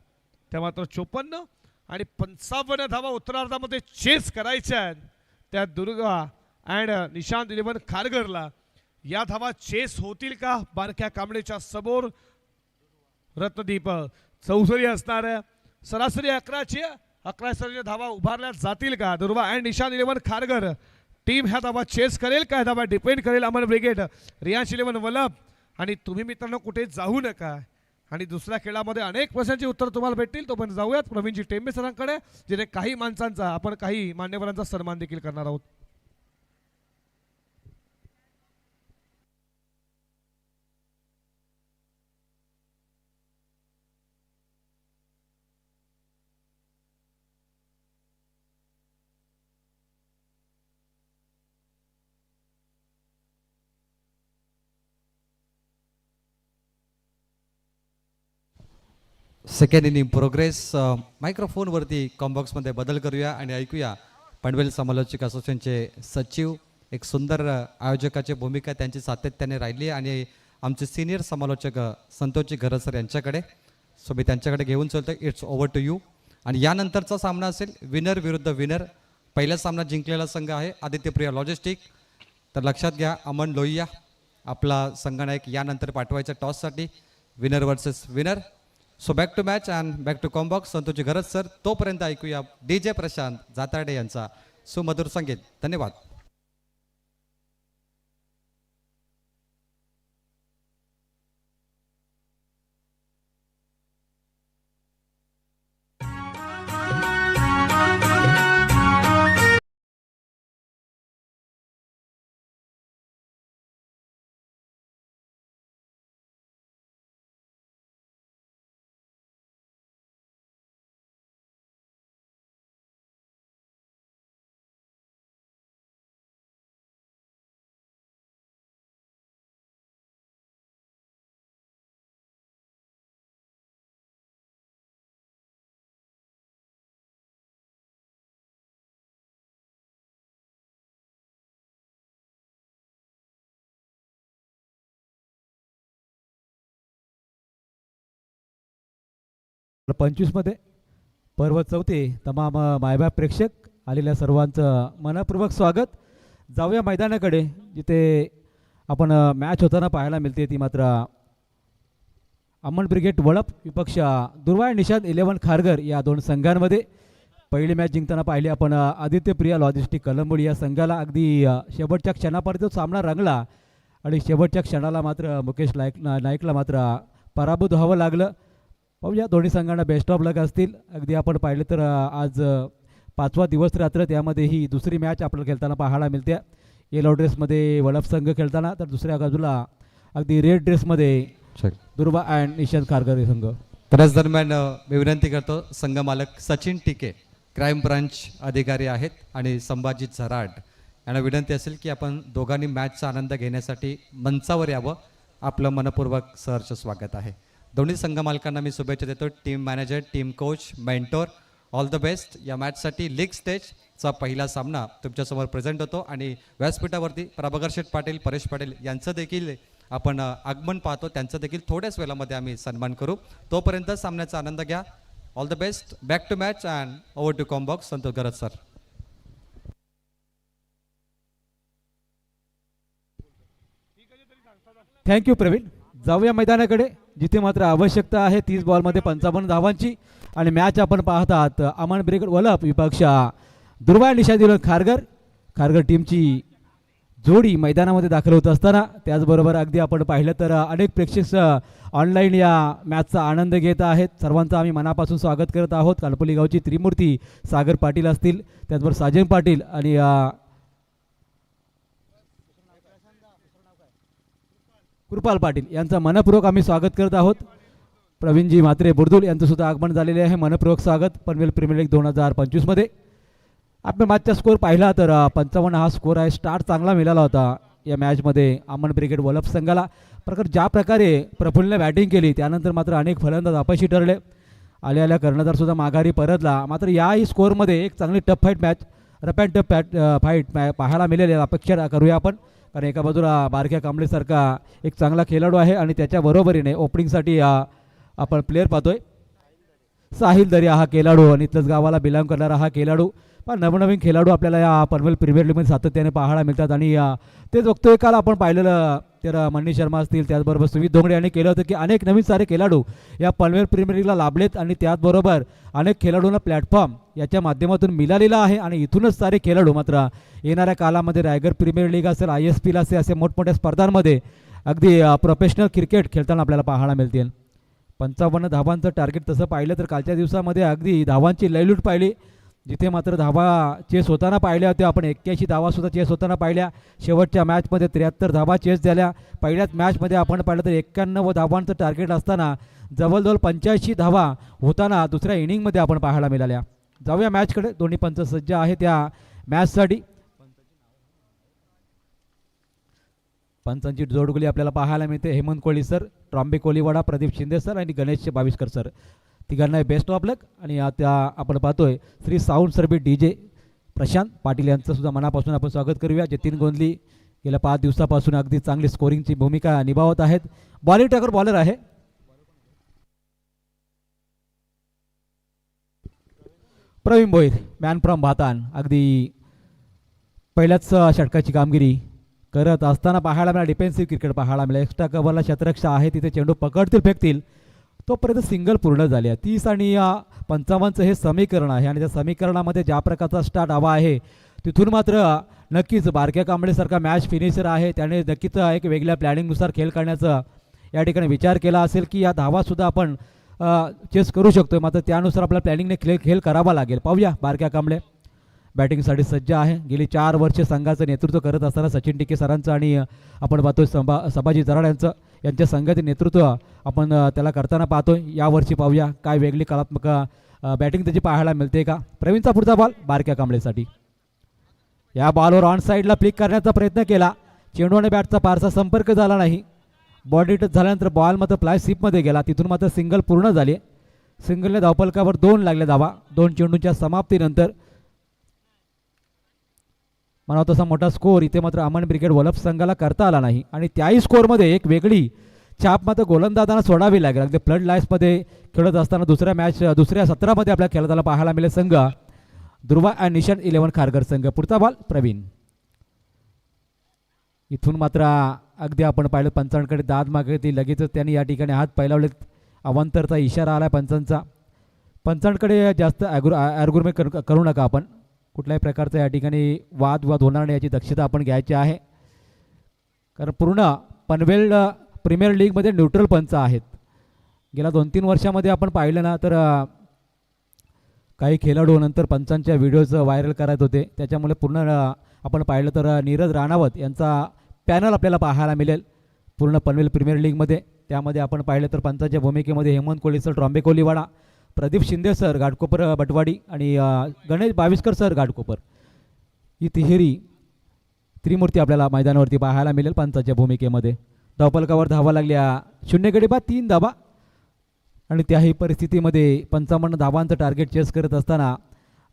त्या मात्र 54 आणि 55 धावा उत्तरार्धामध्ये चेस करायच्या आहेत त्या दुर्गा अँड निशांत 11 खारघरला. या धावा चेस होतील का बारक्या कांबळेच्या समोर रत्नदीप चौधरी असणार आहे. सरासरी 11 धावा उभारल्या जातील का. दुर्वा अँड निशांत 11 खारघर टीम ह्या धावा चेस करेल का. धावा डिपेंड करेल अमन ब्रिगेड रियांश 11 वलप. आणि तुम्ही मित्रांनो कुठे जाऊ नका आणि दुसऱ्या खेळामध्ये अनेक प्रश्नांची उत्तर तुम्हाला भेटतील. तो पण जाऊयात प्रवीणजी टेंबे सरांकडे जिथे काही माणसांचा आपण काही मान्यवरांचा सन्मान देखील करणार आहोत. Second inning progress. मायक्रोफोनवरती कॉम्बॉक्समध्ये बदल करूया आणि ऐकूया पनवेल समालोचक असोसिएशनचे सचिव. एक सुंदर आयोजकाची भूमिका त्यांची सातत्याने राहिली आणि आमचे सिनियर समालोचक संतोषजी घरसर यांच्याकडे. सो मी त्यांच्याकडे घेऊन चलतो. It's over to you. आणि यानंतरचा सामना असेल विनर विरुद्ध विनर. पहिला सामना जिंकलेला संघ आहे आदित्यप्रिया लॉजिस्टिक. तर लक्षात घ्या अमन लोहिया आपला संघनायक यानंतर पाठवायचा टॉससाठी. Winner versus winner. So back to match and back to combox Santoshji Gharat sir. तोपर्यंत ऐकूया DJ प्रशांत जाताडे यांचा सुमधुर संगीत. धन्यवाद. मध्ये पर्व चौथे तमाम मायबाप प्रेक्षक आलेल्या सर्वांचं मनपूर्वक स्वागत. जाऊया मैदानाकडे जिथे आपण मॅच होताना पाहायला मिळते ती मात्र अमन ब्रिगेड वळप विपक्ष दुर्वा निशांत 11 खारघर या दोन संघांमध्ये. पहिली मॅच जिंकताना पाहिली आपण आदित्यप्रिया लॉजिस्टिक कलंबोडी या संघाला. अगदी शेवटच्या क्षणापर्यंत सामना रंगला आणि शेवटच्या क्षणाला मात्र मुकेश नाईकला मात्र पराभूत व्हावं लागलं. पाहूया दोन्ही संघांना बेस्ट ऑफ लक असतील. अगदी आपण पाहिलं तर आज 5वा दिवस रात्र त्यामध्ये ही दुसरी मॅच आपल्याला खेळताना पाहायला मिळते. येलो ड्रेसमध्ये वलप संघ खेळताना तर दुसऱ्या बाजूला अगदी रेड ड्रेसमध्ये दुर्वा अँड निशांत खारघर संघ. त्याच दरम्यान मी विनंती करतो संघ मालक सचिन टिके क्राईम ब्रांच अधिकारी आहेत आणि संभाजी झराड यांना विनंती असेल की आपण दोघांनी मॅचचा आनंद घेण्यासाठी मंचावर यावं. आपलं मनपूर्वक सहर्ष स्वागत आहे. दोन्ही संघ मालकांना मी शुभेच्छा देतो. Team manager, team coach, mentor, all the best. या मॅचसाठी लीग स्टेजचा पहिला सामना तुमच्यासमोर प्रेझेंट होतो आणि व्यासपीठावरती प्रभाकर शेठ पाटील, परेश पाटील यांचं देखील आपण आगमन पाहतो. त्यांचं देखील थोड्याच वेळामध्ये आम्ही सन्मान करू. तोपर्यंत सामन्याचा आनंद घ्या. All the best. Back to match and over to combox Santosh Garaj sir. Thank you Pravin. जाऊया मैदानाकडे जिथे मात्र आवश्यकता आहे 30 बॉलमध्ये 55 धावांची आणि मॅच आपण पाहत आहात अमन ब्रिगेड वलप विपक्ष दुर्वा निशांत खारघर टीमची जोडी मैदानामध्ये दाखल होत असताना त्याचबरोबर अगदी आपण पाहिलं तर अनेक प्रेक्षक ऑनलाईन या मॅचचा आनंद घेत आहेत. सर्वांचं आम्ही मनापासून स्वागत करत आहोत. कालपल्ली गावची त्रिमूर्ती सागर पाटील असतील, त्याचबरोबर साजन पाटील आणि कृपाल पाटील यांचं मनपूर्वक आम्ही स्वागत करत आहोत. प्रवीणजी म्हात्रे बुर्दुल यांचं सुद्धा आगमन झालेले आहे. मनपूर्वक स्वागत पनवेल प्रीमियर लीग 2025 मध्ये. आपण मॅचचा स्कोर पाहिला तर 55 हा स्कोर आहे. स्टार्ट चांगला मिळाला होता या मॅचमध्ये अमन ब्रिगेड वलप संघाला. ज्या प्रकारे प्रफुल्लने बॅटिंग केली त्यानंतर मात्र अनेक फलंदाज अपयशी ठरले. आल्या कर्णधार सुद्धा माघारी परतला. मात्र याही स्कोअरमध्ये एक चांगली tough fight match rough and tough fight पाहायला मिळेल या अपेक्षा करूया आपण. कारण एका बाजूला बारक्या कांबळेसारखा एक चांगला खेळाडू आहे आणि त्याच्या बरोबरीने ओपनिंगसाठी आपण प्लेअर पाहतोय साहिल दर्या हा खेळाडू आणि इथलंच गावाला बिलॉंग करणारा हा खेळाडू. पण नवनवीन खेळाडू आपल्याला या पनवेल प्रीमियर लीगमध्ये सातत्याने पाहायला मिळतात आणि तेच बघतोय काल आपण पाहिलेलं तर मन्नी शर्मा असतील त्याचबरोबर सुमित धोंगडे यांनी केलं होतं की अनेक नवीन सारे खेळाडू या पनवेल प्रीमियर लीगला लाभलेत आणि त्याचबरोबर अनेक खेळाडूंना प्लॅटफॉर्म याच्या माध्यमातून मिळालेला आहे आणि इथूनच सारे खेळाडू मात्र येणाऱ्या कालामध्ये रायगड प्रीमियर लीग असेल ISPL असेल असे मोठमोठ्या स्पर्धांमध्ये अगदी प्रोफेशनल क्रिकेट खेळताना आपल्याला पाहायला मिळतील. 55 धावांचं टार्गेट तसं पाहिलं तर कालच्या दिवसामध्ये अगदी धावांची लयलूट पाहिली जिथे मात्र धावा चेस होताना पाहिल्या होत्या. आपण 81 धावासुद्धा चेस होताना पाहिल्या. शेवटच्या मॅचमध्ये 73 धावा चेस झाल्या. पहिल्याच मॅचमध्ये आपण पाहिलं तर 91 धावांचं टार्गेट असताना जवळजवळ 85 धावा होताना दुसऱ्या इनिंगमध्ये आपण पाहायला मिळाल्या. जाऊया मॅचकडे. दोन्ही पंच सज्ज आहे त्या मॅचसाठी. पंचांची जोडगोली आपल्याला पाहायला मिळते. हेमंत कोहली सर, ट्रॉम्बे कोलीवाडा, प्रदीप शिंदे सर आणि गणेश बाविस्कर सर तिघांना बेस्ट ऑफ लक. आणि त्या आपण पाहतोय Shri sound service DJ Prashant Patil यांचं सुद्धा मनापासून आपण स्वागत करूया. जतीन गोंधली गेल्या 5 दिवसापासून अगदी चांगली स्कोरिंगची भूमिका निभावत आहेत. बॉलिंग टॅकर बॉलर आहे प्रवीण भोईर, मॅन फ्रॉम भातान. अगदी पहिल्याच षटकाची कामगिरी करत असताना पाहायला मिळाला. डिफेन्सिव्ह क्रिकेट पाहायला मिळाला. एक्स्ट्रा कव्हरला शतरक्षा आहे तिथे चेंडू पकडतील फेकतील तोपर्यंत सिंगल पूर्ण झाली आहे. 30 आणि 55चं हे समीकरण आहे आणि त्या समीकरणामध्ये ज्या प्रकारचा स्टार्ट हवा आहे तिथून मात्र नक्कीच बारक्या कांबळेसारखा मॅच फिनिशर आहे त्याने नक्कीच एक वेगळ्या प्लॅनिंगनुसार खेळ करण्याचा या ठिकाणी विचार केला असेल की या धावासुद्धा आपण चेस करू शकतो. मात्र त्यानुसार आपल्या प्लॅनिंगने खेळ करावा लागेल. पाहूया बारक्या कांबळे बॅटिंगसाठी सज्ज आहे. गेली 4 वर्षे संघाचं नेतृत्व करत असताना सचिन टिके सरांचं आणि आपण पाहतोय संभाजी जराड यांच्या संघाचे नेतृत्व आपण त्याला करताना पाहतोय. यावर्षी पाहूया काय वेगळी कलात्मक बॅटिंग त्याची पाहायला मिळते का. प्रवीणचा पुढचा बॉल बारक्या कांबळेसाठी. या बॉलवर ऑन साईडला फ्लिक करण्याचा प्रयत्न केला. चेंडू आणि बॅटचा फारसा संपर्क झाला नाही. बॉडी टच झाल्यानंतर बॉल मात्र फ्लाय स्लिपमध्ये गेला. तिथून मात्र सिंगल पूर्ण झाली. सिंगलने धावफलकावर 2 लागले धावा 2 चेंडूंच्या समाप्तीनंतर. म्हणा तसा मोठा स्कोर इथे मात्र अमन ब्रिगेड वलप संघाला करता आला नाही आणि त्याही स्कोरमध्ये एक वेगळी छाप मात्र गोलंदाजांना सोडावी लागेल. अगदी फ्लड लाईट्समध्ये खेळत असताना दुसऱ्या सत्रामध्ये आपल्या खेळताना पाहायला मिळेल संघ दुर्वा अँड निशान 11 खारघर संघ. पुढचा बॉल प्रवीण. इथून मात्र अगदी आपण पाहिलं पंचांकडे दाद मागितली. लगेचच त्यांनी या ठिकाणी हात पैलावलेत. अवांतरचा इशारा आला पंचांचा. पंचांकडे जास्त ॲर्ग्युमेंट करू नका आपण. कुठल्याही प्रकारचा या ठिकाणी वादविवाद होणार नाही याची दक्षता आपण घ्यायची आहे. कारण पूर्ण पनवेल प्रीमियर लीगमध्ये न्यूट्रल पंच आहेत. गेल्या 2-3 वर्षामध्ये आपण पाहिलं ना तर काही खेळाडू नंतर पंचांच्या व्हिडिओज व्हायरल करत होते. त्याच्यामुळे पूर्ण आपण पाहिलं तर नीरज राणावत यांचा पॅनल आपल्याला पाहायला मिळेल पूर्ण पनवेल प्रीमियर लीगमध्ये. त्यामध्ये आपण पाहिलं तर पंचांच्या भूमिकेमध्ये हेमंत कोहली सर, ट्रॉम्बे कोलीवाडा, प्रदीप शिंदे सर, घाटकोपर बटवाडी आणि गणेश बाविस्कर सर घाटकोपर ही तिहेरी त्रिमूर्ती आपल्याला मैदानावरती पाहायला मिळेल पंचांच्या भूमिकेमध्ये. धावफलकावर धावा लागल्या 0 गडी बाद 3 धावा आणि त्याही परिस्थितीमध्ये 55 धावांचं टार्गेट चेस करत असताना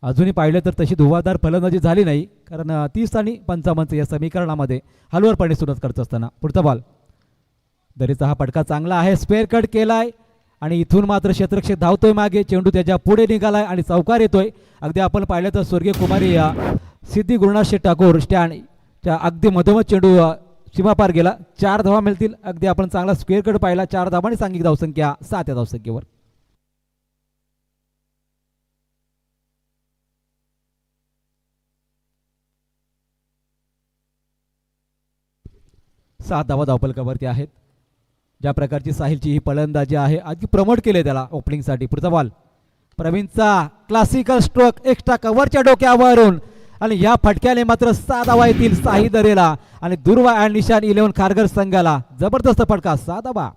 अजूनही पाहिलं तर तशी धुवाधार फलंदाजी झाली नाही. कारण 30 आणि 55 या समीकरणामध्ये हलवरपणे सुरुवात करत असताना. पुढचा बॉल दरीचा हा पटका चांगला आहे. स्क्वेअर कट केलाय आणि इथून मात्र क्षेत्ररक्षक धावतोय मागे. चेंडू त्याच्या पुढे निघालाय आणि चौकार येतोय. अगदी आपण पाहिलं तर स्वर्गीय कुमारी सिद्धी गुरुनाथ शेठ ठाकूर स्टँडच्या अगदी मधोमध चेंडू सीमापार गेला. 4 धावा मिळतील. अगदी आपण चांगला स्क्वेअर कट पाहिला. 4 धावा आणि सांघिक धावसंख्या 7 या धावसंख्येवर. सात धावा धावफलकावरती आहेत. ज्या प्रकारची साहिलची ही फलंदाजी आहे आधी प्रमोट केले त्याला ओपनिंगसाठी. पुढचा बॉल प्रवीणचा क्लासिकल स्ट्रोक एक्स्ट्रा कव्हरच्या डोक्यावरून आणि या फटक्याने मात्र 6 धावा येतील साही दरेला आणि दुर्वा अँड निशान 11 खारघर संघाला. जबरदस्त फटका 6 धावा.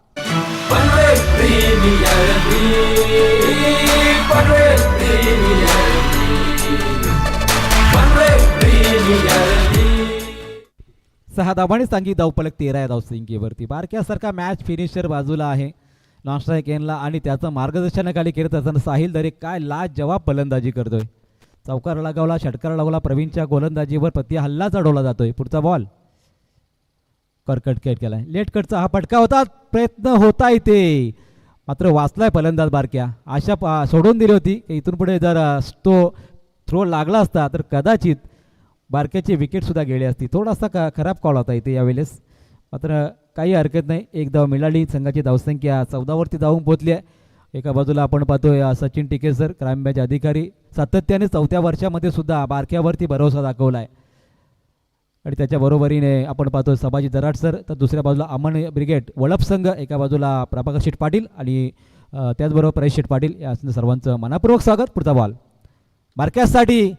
सहा धावांनी सांगी धावफलक 13 या धावसंख्येवरती. बारक्यासारखा मॅच फिनिशर बाजूला आहे नॉनस्ट्राईक एनला आणि त्याचं मार्गदर्शनाखाली खेळत असताना साहिल दरे काय लाजवाब फलंदाजी करतोय. चौकार लगावला, षटकार लगावला. प्रवीणच्या गोलंदाजीवर प्रति हल्ला चढवला जातोय. पुढचा बॉल कर्कट केट केलाय. लेट कटचा हा फटका होता. प्रयत्न होता इथे, मात्र वाचलाय फलंदाज बारक्या. आशा सोडून दिली होती की इथून पुढे जर तो थ्रो लागला असता तर कदाचित बारक्याची विकेटसुद्धा गेली असती. थोडासा खराब कॉल होता इथे यावेळेस, मात्र काही हरकत नाही. एक धाव मिळाली. संघाची धावसंख्या 14वरती जाऊन पोहोचली आहे. एका बाजूला आपण पाहतोय सचिन टिके सर, क्राईम बँच अधिकारी, सातत्याने 4थ्या वर्षामध्ये सुद्धा बारक्यावरती भरोसा दाखवला आहे. आणि त्याच्या बरोबरीने आपण पाहतोय संभाजी दराट सर, तर दुसऱ्या बाजूला अमन ब्रिगेड वळप संघ, एका बाजूला प्रभाकर शेठ पाटील आणि त्याचबरोबर परेश शेठ पाटील या सर्वांचं मनापूर्वक स्वागत. पुढचा बॉल बारक्यासाठी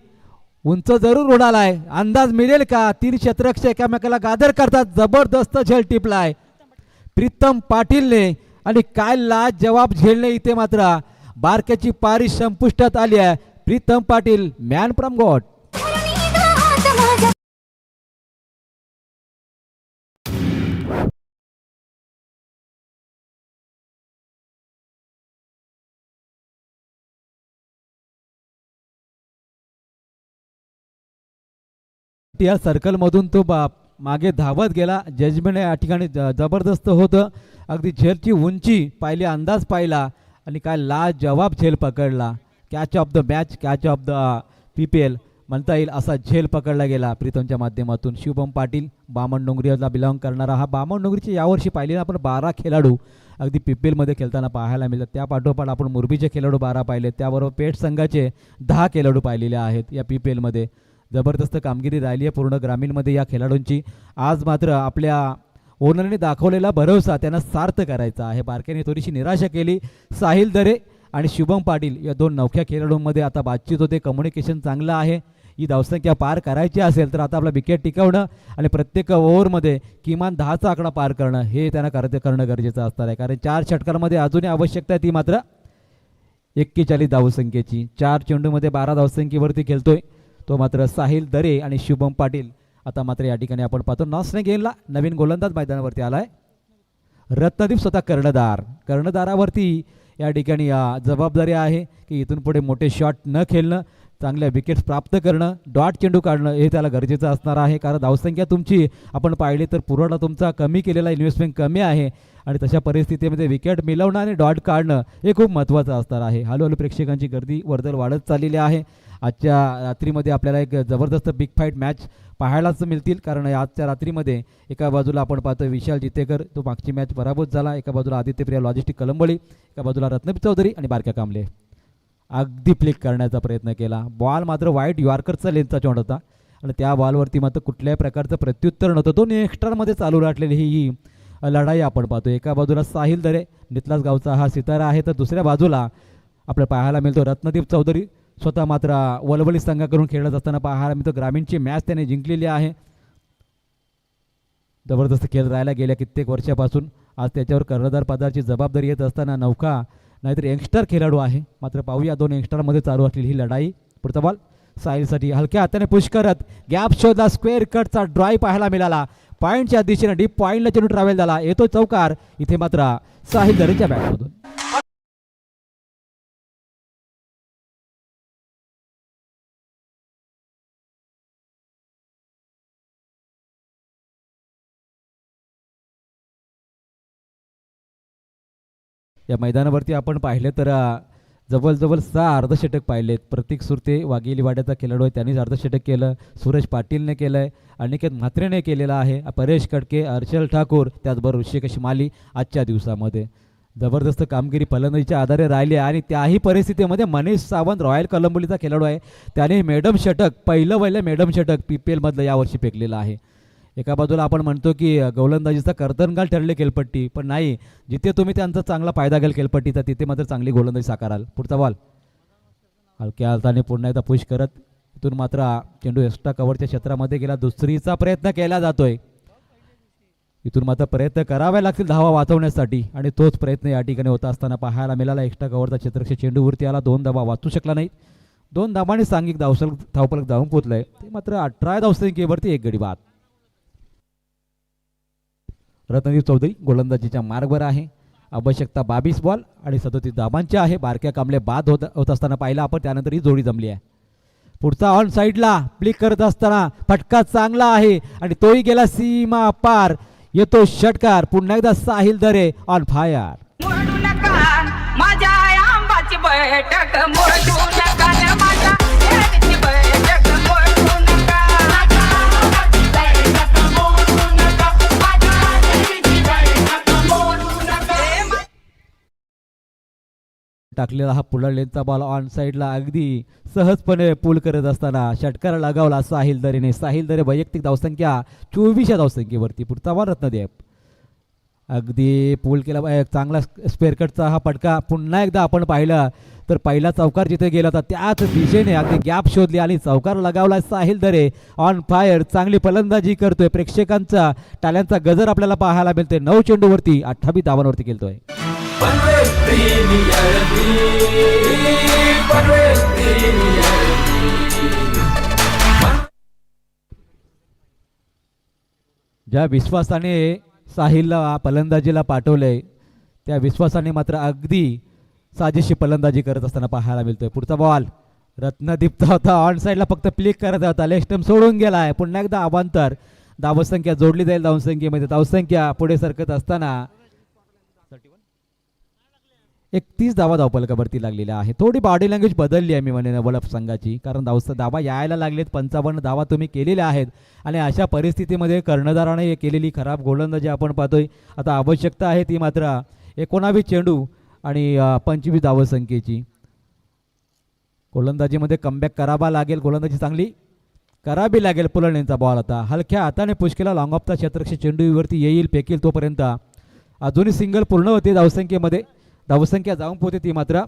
उंच जरूर उडालाय. अंदाज मिळेल का? 3 क्षेत्ररक्षक एकामेकाला गादर करतात. जबरदस्त झेल टिपलाय प्रीतम पाटीलने आणि काय लाज जवाब झेलणे इथे मात्र बारक्याची पारी संपुष्टात आली आहे. Pritam Patil man from God. या सर्कलमधून तो मागे धावत गेला. जजमेंट या ठिकाणी जबरदस्त होतं. अगदी झेलची उंची पाहिली, अंदाज पाहिला आणि काय लाज जवाब झेल पकडला. Catch of the match, catch of the PPL म्हणता येईल असा झेल पकडला गेला प्रीतमच्या माध्यमातून. शुभम पाटील बामणडोंगरीला बिलॉंग करणारा हा बामणडोंगरीचे यावर्षी पाहिले आपण 12 खेळाडू अगदी PPL मध्ये खेळताना पाहायला मिळतात. त्या पाठोपाठ आपण मुरबीचे खेळाडू 12 पाहिले, त्याबरोबर पेठ संघाचे 10 खेळाडू पाहिलेले आहेत या PPL मध्ये. जबरदस्त कामगिरी राहिली आहे पूर्ण ग्रामीणमध्ये या खेळाडूंची. आज मात्र आपल्या ओनरने दाखवलेला भरोसा त्यांना सार्थ करायचा आहे. बारक्याने थोडीशी निराशा केली. साहिल दरे आणि शुभम पाटील या 2 नवख्या खेळाडूंमध्ये आता बातचीत होते. कम्युनिकेशन चांगलं आहे. ही धावसंख्या पार करायची असेल तर आता आपला विकेट टिकवणं आणि प्रत्येक ओव्हरमध्ये किमान 10चा आकडा पार करणं हे त्यांना करणं गरजेचं असणार आहे. कारण 4 षटकांमध्ये अजूनही आवश्यकता आहे ती मात्र 41 धावसंख्येची. 4 चेंडूमध्ये 12 धावसंख्येवरती खेळतोय तो मात्र साहिल दरे आणि शुभम पाटील. आता मात्र या ठिकाणी आपण पाहतो नॉसने गेमला नवीन गोलंदाज मैदानावरती आलाय. रत्नदीप स्वतः कर्णधारावरती या ठिकाणी जबाबदारी आहे की इथून पुढे मोठे शॉट न खेळणं, चांगल्या विकेट्स प्राप्त करणं, डॉट चेंडू काढणं हे त्याला गरजेचं असणार आहे. कारण धावसंख्या तुमची आपण पाहिली तर पुरवठा तुमचा कमी केलेला, इन्व्हेस्टमेंट कमी आहे आणि तशा परिस्थितीमध्ये विकेट मिळवणं आणि डॉट काढणं हे खूप महत्त्वाचं असणार आहे. हळूहळू प्रेक्षकांची गर्दी वर्दळ वाढत चाललेली आहे. आजच्या रात्रीमध्ये आपल्याला एक जबरदस्त बिग फाईट मॅच पाहायलाच मिळतील. कारण आजच्या रात्रीमध्ये एका बाजूला आपण पाहतोय विशाल जितेकर, तो मागची मॅच पराभूत झाला. एका बाजूला आदित्यप्रिया लॉजिस्टिक कलंबळी, एका बाजूला रत्नदीप चौधरी आणि बारक्या कांबळे. अगदी फ्लिक करण्याचा प्रयत्न केला. बॉल मात्र वाईट यॉर्करचा लेनचा चॉट होता आणि त्या बॉलवरती मात्र कुठल्याही प्रकारचं प्रत्युत्तर नव्हतं. 2 एक्स्ट्रामध्ये चालू राहलेली ही लढाई आपण पाहतो. एका बाजूला साहिल दरे नितलास गावचा हा सितारा आहे, तर दुसऱ्या बाजूला आपल्याला पाहायला मिळतो रत्नदीप चौधरी. स्वतः मात्र वलवली संघाकडून खेळत असताना पाहायला मिळतो. ग्रामीणची मॅच त्याने जिंकलेली आहे. जबरदस्त खेळ राहायला गेल्या कित्येक वर्षापासून. आज त्याच्यावर कर्णधार पदाची जबाबदारी येत असताना नौका नाहीतर यंगस्टर खेळाडू आहे. मात्र पाहूया 2 यंगस्टरमध्ये चालू असलेली ही लढाई. पुढचा बॉल साहिलसाठी हलक्या हाताने पुश करत गॅप शोधला. स्क्वेअर कटचा ड्राईव्ह पाहायला मिळाला. पॉईंटच्या दिशेने डीप पॉईंटला चेंडू ट्रॅव्हल झाला. येतो चौकार. इथे मात्र साहिल दरेच्या बॅटमधून. या मैदानावरती आपण पाहिले तर जवळजवळ 6 अर्धशतक पाहिलेत. प्रतीक सुरते वाघेली वाड्याचा खेळाडू आहे, त्यांनीच अर्धशतक केलं. सूरज पाटीलने केलं आहे, अनिकेत म्हात्रेने केलेलं आहे, परेश कडके, हर्षल ठाकूर, त्याचबरोबर ऋषिक शिमाली आजच्या दिवसामध्ये जबरदस्त कामगिरी फलंदाजीच्या आधारे राहिली आहे. आणि त्याही परिस्थितीमध्ये मनीष सावंत रॉयल कलंबोलीचा खेळाडू आहे, त्याने मेडम षटक पहिलं मेडम षटक PPL मधलं यावर्षी फेकलेलं आहे. एका बाजूला आपण म्हणतो की गोलंदाजीचा कर्तनगाल ठरले खेळपट्टी, पण नाही, जिथे तुम्ही त्यांचा चांगला फायदा घ्याल खेळपट्टीचा तिथे मात्र चांगली गोलंदाजी साकाराल. पुढचा बॉल हलक्या हाताने पुन्हा एकदा पुश करत इथून मात्र चेंडू एक्स्ट्रा कव्हरच्या क्षेत्रामध्ये गेला. दुसरीचा प्रयत्न केला जातोय. इथून मात्र प्रयत्न करावे लागतील धावा वाचवण्यासाठी आणि तोच प्रयत्न या ठिकाणी होता असताना पाहायला मिळाला. एक्स्ट्रा कव्हरचा क्षेत्ररक्षक चेंडूवरती आला. 2 धावा वाचू शकला नाही. 2 धावांनी सांघिक धावफलक धावून पोचलाय. ते मात्र 18 धावसंख्येवरती 1 गडी बाद. रत्नदीप चौधरी गोलंदाजीच्या मार्गवर आहे. आवश्यकता 22 बॉल आणि 37 धावांची आहे. बारक्या कांबळे बाद होत असताना पाहिला आपण, त्यानंतर ही जोडी जमली आहे. पुढचा ऑन साईडला ब्लिक करत असताना फटका चांगला आहे आणि तोही गेला सीमा पार. येतो षटकार. पुन्हा एकदा साहिल दरे ऑन फायर. मोडू नका माझ्या आंबाची बैठक, मोडू नका न माझ्या येडीची बैठक, मोडू नका. टाकलेला हा पुढा लेनचा बॉल ऑन साईडला अगदी सहजपणे पूल करत असताना षटकार लगावला साहिल दरेने. साहिल दरे वैयक्तिक धावसंख्या 24 धावसंख्येवरती. पुढचा बॉल रत्नदेव अगदी पूल केला. चांगला स्पेअरकटचा हा फटका पुन्हा एकदा आपण पाहिलं तर पहिला चौकार जिथे गेला होता त्याच दिशेने अगदी गॅप शोधली आणि चौकार लगावला साहिल दरे ऑन फायर. चांगली फलंदाजी करतोय. प्रेक्षकांचा टाळ्यांचा गजर आपल्याला पाहायला मिळतोय. 9 चेंडूवरती 28 धावांवरती खेळतोय. ज्या विश्वासाने साहिलला फलंदाजीला पाठवलंय त्या विश्वासाने मात्र अगदी साजेशी फलंदाजी करत असताना पाहायला मिळतोय. पुढचा बॉल रत्नदीपचा होता. ऑन साईडला फक्त प्लिक करत होता. लेग स्टंप सोडून गेलाय. पुन्हा एकदा अवांतर. धावसंख्या जोडली जाईल धावसंख्येमध्ये. धावसंख्या पुढे सरकत असताना 31 धावा धावफलकावरती लागलेल्या आहे. थोडी बॉडी लँग्वेज बदलली आहे मी म्हणेन वलप संघाची, कारण धावा यायला लागलेत. 55 धावा तुम्ही केलेल्या आहेत आणि अशा परिस्थितीमध्ये कर्णधाराने केलेली खराब गोलंदाजी आपण पाहतोय. आता आवश्यकता आहे ती मात्र 19 चेंडू आणि 25 धावसंख्येची. गोलंदाजीमध्ये कमबॅक करावा लागेल. गोलंदाजी चांगली करावी लागेल. पुलणेंचा बॉल आता हलक्या हाताने पुश केला. लॉंग ऑफचा क्षेत्ररक्षक चेंडूवरती येईल फेकील तोपर्यंत अजूनही सिंगल पूर्ण होते धावसंख्येमध्ये. धावसंख्या जाऊन पोहोचते ती मात्र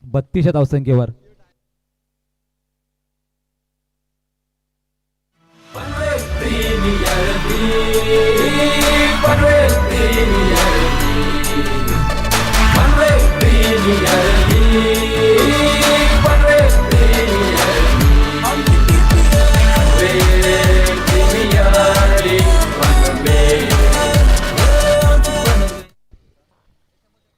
32 धावसंख्येवर.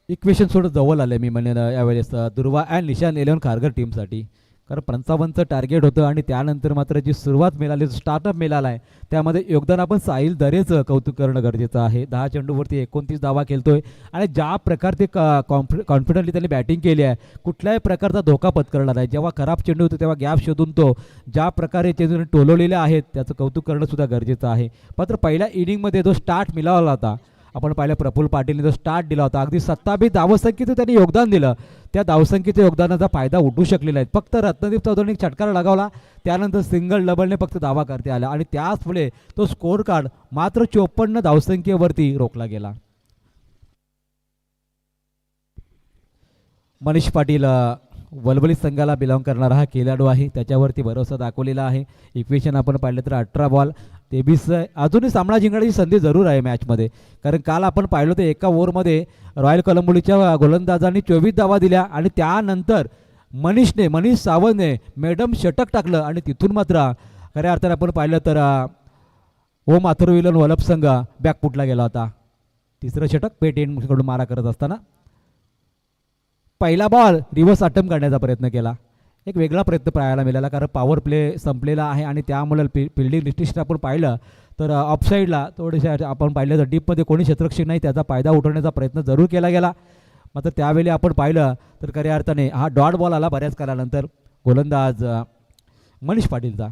इक्वेशन थोडं जवळ आलं मी म्हणेन यावेळेस दुर्वा अँड निशान 11 खारघर टीमसाठी, कारण 55चं टार्गेट होतं आणि त्यानंतर मात्र जी सुरुवात मिळाली, स्टार्टअप मिळाला आहे, त्यामध्ये योगदान आपण साहिल दरेचं कौतुक करणं गरजेचं आहे. 10 चेंडूवरती 29 धावा खेळतोय आणि ज्या प्रकारचे कॉन्फिडंटली त्यांनी बॅटिंग केली आहे, कुठल्याही प्रकारचा धोका पत्करला नाही. जेव्हा खराब चेंडू होतो तेव्हा गॅप शोधून तो ज्या प्रकारे चेंडू टोलवलेले आहेत त्याचं कौतुक करणं सुद्धा गरजेचं आहे. मात्र पहिल्या इनिंगमध्ये जो स्टार्ट मिळाला होता, आपण पाहिलं प्रफुल्ल पाटीलने जो स्टार्ट दिला होता, अगदी 27 धावसंख्येचं त्यांनी योगदान दिलं. त्या धावसंख्येच्या योगदानाचा फायदा उठू शकलेला आहे. फक्त रत्नदीप चौधरीने षटकार लगावला, त्यानंतर सिंगल डबलने फक्त धावा करता आल्या आणि त्याचमुळे तो स्कोअर कार्ड मात्र 54 धावसंख्येवरती रोखला गेला. मनीष पाटील वलवली संघाला बिलॉंग करणारा हा खेळाडू आहे, त्याच्यावरती भरोसा दाखवलेला आहे. इक्वेशन आपण पाहिलं तर 18 बॉल 23. अजूनही सामना जिंकण्याची संधी जरूर आहे मॅचमध्ये, कारण काल आपण पाहिलं तर एका ओव्हरमध्ये रॉयल कोलंबोच्या गोलंदाजांनी 24 धावा दिल्या आणि त्यानंतर मनीष सावंतने मॅडम षटक टाकलं आणि तिथून मात्र खऱ्या अर्थाने आपण पाहिलं तर ओम अथर्विलन वलप संघ बॅकफुटला गेला होता. तिसरं षटक पेट एंडकडून मारा करत असताना पहिला बॉल रिव्हर्स अटेम्प्ट करण्याचा प्रयत्न केला. एक वेगळा प्रयत्न पाहायला मिळाला, कारण पॉवर प्ले संपलेला आहे आणि त्यामुळे फिल्डिंग डिस्ट्रिक्ट आपण पाहिलं तर ऑफसाईडला थोडेसे आपण पाहिलं तर डीपमध्ये कोणी क्षेत्ररक्षक नाही, त्याचा फायदा उठवण्याचा प्रयत्न जरूर केला गेला. मात्र त्यावेळी आपण पाहिलं तर खऱ्या अर्थाने हा डॉट बॉल आला बऱ्याच काळानंतर. गोलंदाज मनीष पाटीलचा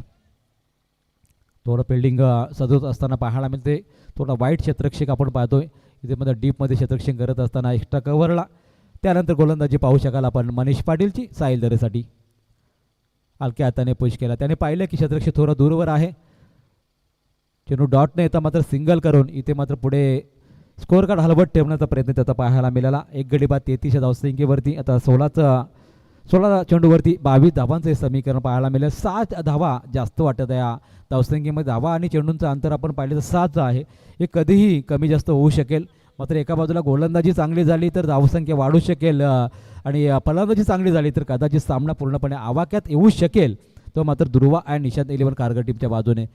थोडं फिल्डिंग सजवत असताना पाहायला मिळते. थोडा वाईट क्षेत्ररक्षक आपण पाहतोय इथे, मध्ये डीपमध्ये क्षेत्ररक्षण करत असताना एक्स्ट्रा कव्हरला. त्यानंतर गोलंदाजी पाहू शकाल आपण मनीष पाटीलची साहिल दरेसाठी. हलक्या हाताने पुश केला, त्याने पाहिलं की क्षेत्ररक्षक थोडं दूरवर आहे. चेंडू डॉटने येता मात्र सिंगल करून इथे मात्र पुढे स्कोअर कार्ड हलवत ठेवण्याचा प्रयत्न त्याचा पाहायला मिळाला. एक गडी बाद 33 धावसंख्येवरती. आता 16 चेंडूवरती 22 धावांचं हे समीकरण पाहायला मिळेल. 7 धावा जास्त वाटत आहे या धावसंख्येमध्ये. धावा आणि चेंडूंचं अंतर आपण पाहिलं तर 7 आहे, हे कधीही कमी जास्त होऊ शकेल. मात्र एका बाजूला गोलंदाजी चांगली झाली तर धावसंख्या वाढू शकेल आणि फलंदाजी चांगली झाली तर कदाचित सामना पूर्णपणे आवाक्यात येऊ शकेल. तो मात्र दुर्वा आणि निशांत 11 खारघर टीमच्या बाजूने.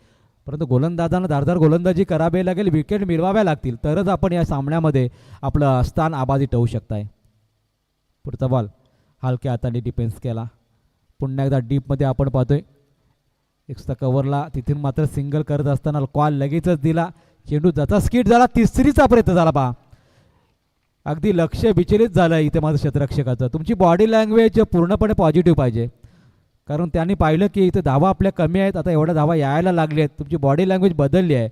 परंतु गोलंदाजांना धारदार गोलंदाजी करावी लागेल, विकेट मिळवाव्या लागतील, तरच आपण या सामन्यामध्ये आपलं स्थान आबादी ठेवू शकताय. पुढचा बॉल हलक्या हाताने डिफेन्स केला. पुन्हा एकदा डीपमध्ये आपण पाहतोय एक्स्ट्रा कव्हरला, तिथून मात्र सिंगल करत असताना कॉल लगेचच दिला. चेंडू जसा स्किट झाला, तिसरीचा प्रयत्न झाला पहा. अगदी लक्ष विचलित झालं इथे माझं क्षेत्ररक्षकाचं. तुमची बॉडी लँग्वेज पूर्णपणे पॉझिटिव्ह पाहिजे, कारण त्यांनी पाहिलं की इथे धावा आपल्या कमी आहेत, आता एवढ्या धावा यायला लागली आहेत. तुमची बॉडी लँग्वेज बदलली आहे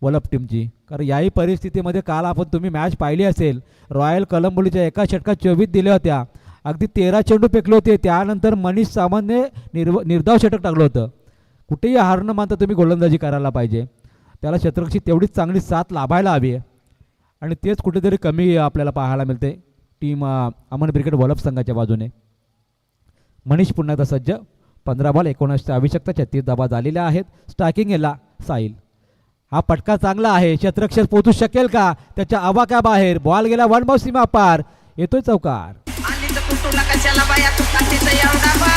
वलप टीमची. कारण याही परिस्थितीमध्ये काल तुम्ही मॅच पाहिली असेल, रॉयल कलंबोलीच्या एका षटकात 24 दिल्या होत्या, अगदी 13 चेंडू फेकले होते. त्यानंतर मनीष सामंतने निर्धाव षटक टाकलं होतं. कुठेही हार न मानता तुम्ही गोलंदाजी करायला पाहिजे. त्याला क्षेत्ररक्षक तेवढीच चांगली साथ लाभायला हवी आहे, आणि तेच कुठेतरी कमी आपल्याला पाहायला मिळते टीम अमन ब्रिगेड वलप संघाच्या बाजूने. मनीष पुन्हा एकदा सज्ज. 15 बॉल 19 आवश्यकता, 36 धावा झालेल्या आहेत. स्ट्रायकिंग याला साहिल. हा पटका चांगला आहे, क्षेत्ररक्षक पोहोचू शकेल का त्याच्या आवाक्याबाहेर. बॉल गेला वन बाउंस सीमा पार, येतोय चौकार. आलीच कुठून कशाला बाया तू काठीच एवढा बा.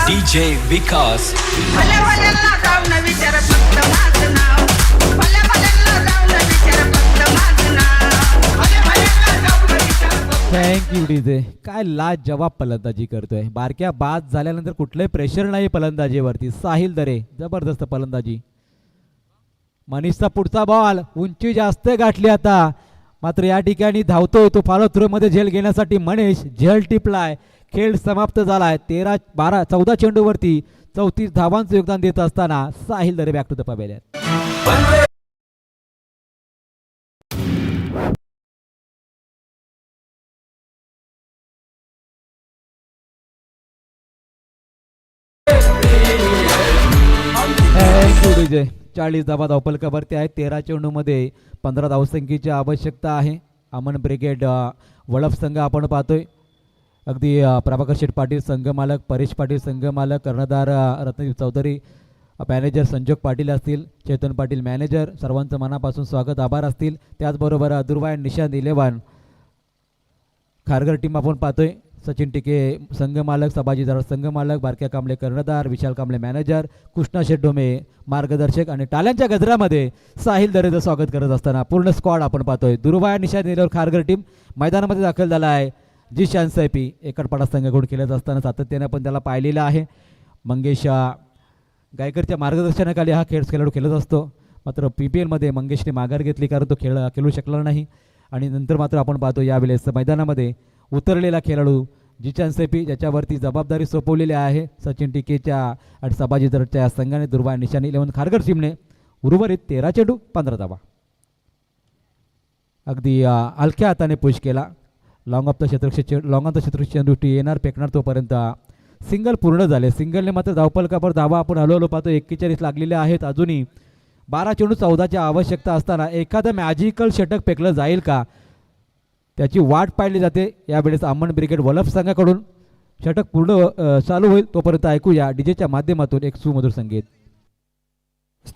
DJ विकास भल्या भल्यांना जाऊन विचार फक्त माझं नाव. भल्या भल्यांना जाऊन विचार फक्त माझं नाव. भल्या भल्यांना जाऊन विचार फक्त. Thank you DJ. काय लाजवाब फलंदाजी करतोय. बारक्या बाद झाल्यानंतर कुठलंही प्रेशर नाही फलंदाजीवरती. साहिल दरे जबरदस्त फलंदाजी. मनीषचा पुढचा बॉल, उंची जास्त गाठली आता, मात्र या ठिकाणी धावतोय तो फॉलो थ्रो मध्ये झेल घेण्यासाठी. मनीष झेल टिपलाय, खेळ समाप्त झालाय. 14 चेंडूवरती 34 धावांचं योगदान देत असताना Sahil Dare back to the pavilion. Thank you Vijay. 40 धावा धावपलकावरती आहेत. 13 चेंडूमध्ये 15 धावसंख्येची आवश्यकता आहे. अमन ब्रिगेड वळप संघ आपण पाहतोय. अगदी प्रभाकर शेठ पाटील संघमालक, परेश पाटील संघमालक, कर्णधार रत्नदीप चौधरी, मॅनेजर संजोग पाटील असतील, चेतन पाटील मॅनेजर, सर्वांचं मनापासून स्वागत आभार असतील. त्याचबरोबर दुर्वाय निशांत 11 खारघर टीम आपण पाहतोय. सचिन टिके संघमालक, सभाजी जरा संघमालक, बारक्या कांबळे कर्णधार, विशाल कांबळे मॅनेजर, कृष्णा शेट्डोमे मार्गदर्शक, आणि टाल्यांच्या गजरामध्ये साहिल दरेचं स्वागत करत असताना पूर्ण स्क्वॉड आपण पाहतोय. दुर्वाय निशांत 11 खारघर टीम मैदानामध्ये दाखल झाला आहे. जिशान सैफी एकटपाडा संघाकडून खेळत असताना सातत्याने आपण त्याला पाहिलेलं आहे. मंगेश गायकरच्या मार्गदर्शनाखाली हा खेळाडू खेळत असतो. मात्र PPL मध्ये मंगेशने माघार घेतली, कारण तो खेळू शकला नाही. आणि नंतर मात्र आपण पाहतो यावेळेस मैदानामध्ये उतरलेला खेळाडू जिशान सैफी, ज्याच्यावरती जबाबदारी सोपवलेली आहे सचिन टिकेच्या आणि सभाजी दरच्या संघाने. दुर्वाय निशान 11 खारघर टीमने उर्वरित 13 चेंडू 15 धावा. अगदी हलक्या हाताने पुश केला. लॉंग ऑफ द क्षेत्ररक्षक चेंडू येणार फेकणार, तोपर्यंत सिंगल पूर्ण झाले. सिंगलने मात्र धावपलकावर धावा आपण हळूहळू पाहतो 41 लागलेले आहेत. अजूनही 12 चेंडू 14ची आवश्यकता असताना एखादं मॅजिकल षटक फेकलं जाईल का, त्याची वाट पाहिली जाते. यावेळेस अमन ब्रिगेड वलप संघाकडून षटक पूर्ण चालू होईल, तोपर्यंत ऐकूया डीजेच्या माध्यमातून एक सुमधुर संगीत.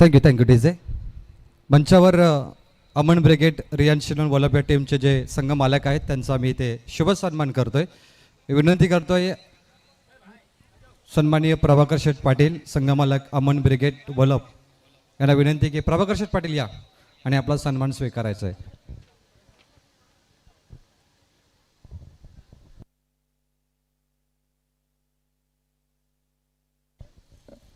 Thank you DJ. मंचावर अमन ब्रिगेड रियान शिनोन वलप या टीमचे जे संघ मालक आहेत त्यांचा मी इथे शुभ सन्मान करतोय. विनंती करतोय सन्माननीय प्रभाकर शेठ पाटील संघमालक अमन ब्रिगेड वलप यांना विनंती की प्रभाकर शेठ पाटील या आणि आपला सन्मान स्वीकारायचा आहे.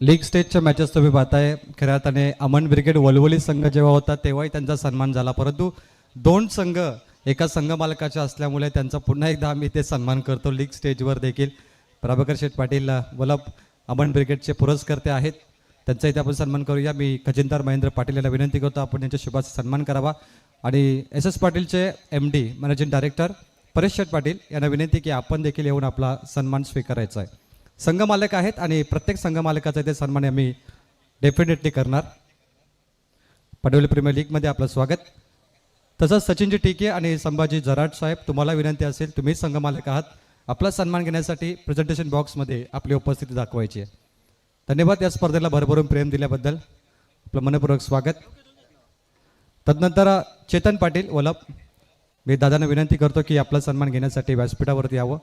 लीग स्टेजच्या मॅचेस तुम्ही पाहताय. खऱ्या अर्थाने अमन ब्रिगेड वलवली संघ जेव्हा होता तेव्हाही त्यांचा सन्मान झाला, परंतु 2 संघ एका संघ मालकाच्या असल्यामुळे त्यांचा पुन्हा एकदा आम्ही ते सन्मान करतो. लीग स्टेजवर देखील प्रभाकर शेठ पाटील वलप अमन ब्रिगेडचे पुरस्कर्ते आहेत, त्यांचा इथे आपण सन्मान करूया. मी खजिनदार महेंद्र पाटील यांना विनंती करतो आपण यांच्या शुभाचा सन्मान करावा. आणि SS पाटीलचे MD managing director Paresh Sheth Patil यांना विनंती की आपण देखील येऊन आपला सन्मान स्वीकारायचा आहे. संघ मालक आहेत आणि प्रत्येक संघ मालकाचा ते सन्मान आम्ही डेफिनेटली करणार. पडवली प्रीमियर लीगमध्ये आपलं स्वागत. तसंच सचिनजी टिके आणि संभाजी जराट साहेब, तुम्हाला विनंती असेल, तुम्ही संघ मालक आहात, आपला सन्मान घेण्यासाठी प्रेझेंटेशन बॉक्समध्ये आपली उपस्थिती दाखवायची आहे. धन्यवाद. या स्पर्धेला भरभरून प्रेम दिल्याबद्दल आपलं मनपूर्वक स्वागत. तदनंतर चेतन पाटील वलप, मी दादांना विनंती करतो की आपला सन्मान घेण्यासाठी व्यासपीठावरती यावं.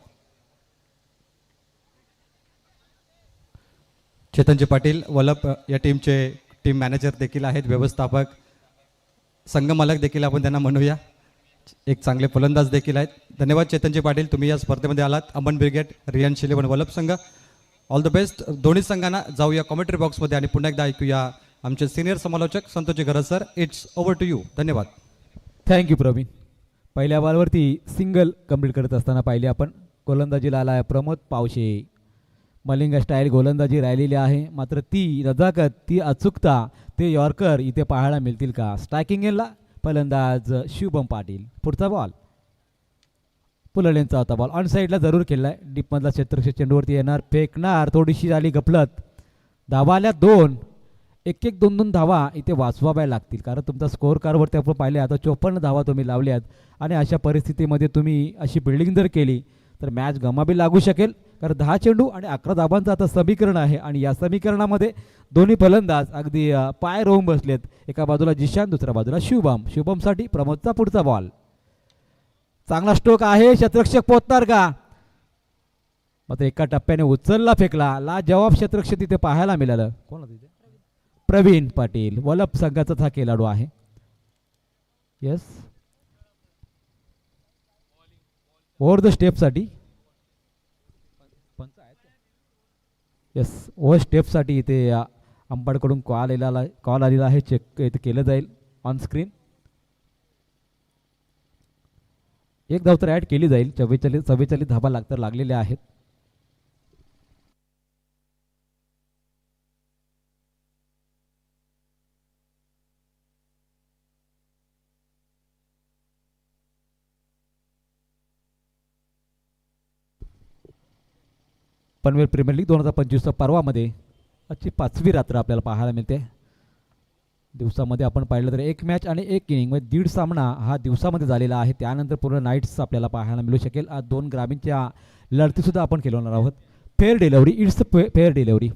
चेतनजी पाटील वलप या टीमचे टीम मॅनेजर देखील आहेत, व्यवस्थापक, संघ मालक देखील आपण त्यांना म्हणूया. एक चांगले फलंदाज देखील आहेत. धन्यवाद चेतनजी पाटील, तुम्ही या स्पर्धेमध्ये आलात. अमन ब्रिगेड, रियांश इलेव्हन वल्लभ संघ, ऑल द बेस्ट दोन्ही संघांना. जाऊया कॉमेंट्री बॉक्समध्ये आणि पुन्हा एकदा ऐकूया आमचे सिनियर समालोचक संतोषजी Garaj sir. It's over to you. धन्यवाद. थँक्यू प्रवीण. पहिल्या बॉलवरती सिंगल कंप्लीट करत असताना पाहिले आपण. गोलंदाजीला आला आहे प्रमोद पावशे. मलिंगा स्टाईल गोलंदाजी राहिलेली आहे, मात्र ती नजाकत, ती अचूकता, ते यॉर्कर इथे पाहायला मिळतील का? स्ट्रायकिंग एंडला फलंदाज शुभम पाटील. पुढचा बॉल पुललेंचा होता बॉल, ऑन साईडला जरूर खेळलाय. डीपमधला क्षेत्रक्षेत्र चेंडूवरती येणार, फेकणार, थोडीशी झाली गफलत. धावा आल्या 2, 1-1, 2-2 धावा इथे वाचवाव्या लागतील, कारण तुमचा स्कोअर कार्डवरती आपण पाहिले आता 54 धावा तुम्ही लावल्यात. आणि अशा परिस्थितीमध्ये तुम्ही अशी बिल्डिंग जर केली तर मॅच गमावी लागू शकेल, कारण 10 चेंडू आणि 11 धावांचं आता समीकरण आहे. आणि या समीकरणामध्ये दोन्ही फलंदाज अगदी पाय रोवून बसलेत. एका बाजूला जिशान, दुसऱ्या बाजूला शुभम. शुभमसाठी प्रमोदचा पुढचा बॉल. चांगला स्ट्रोक आहे, शतरक्षक पोहोचणार का? मात्र एका टप्प्याने उचलला, फेकला. जवाब शतरक्षक तिथे पाहायला मिळालं. कोण तिथे? प्रवीण पाटील, वल्लभ संघाचा हा खेळाडू आहे. येस, ओव्हर द स्टेपसाठी. येस, ओव्हर स्टेपसाठी इथे अंपायरकडून कॉल आलेला आहे. चेक इथे केलं जाईल ऑन स्क्रीन. एक धाव तर ॲड केली जाईल. 44 धाबा लागलेल्या आहेत. पनवेल प्रीमियर लीग 2025च्या पर्वामध्ये आजची 5वी रात्र आपल्याला पाहायला मिळते. दिवसामध्ये आपण पाहिलं तर 1 मॅच आणि 1 इनिंग म्हणजे 1.5 सामना हा दिवसामध्ये झालेला आहे. त्यानंतर पूर्ण नाईट्स आपल्याला पाहायला मिळू शकेल. आज 2 ग्रामीणच्या लढतीसुद्धा आपण खेळवणार आहोत. Fair delivery, it's fair delivery.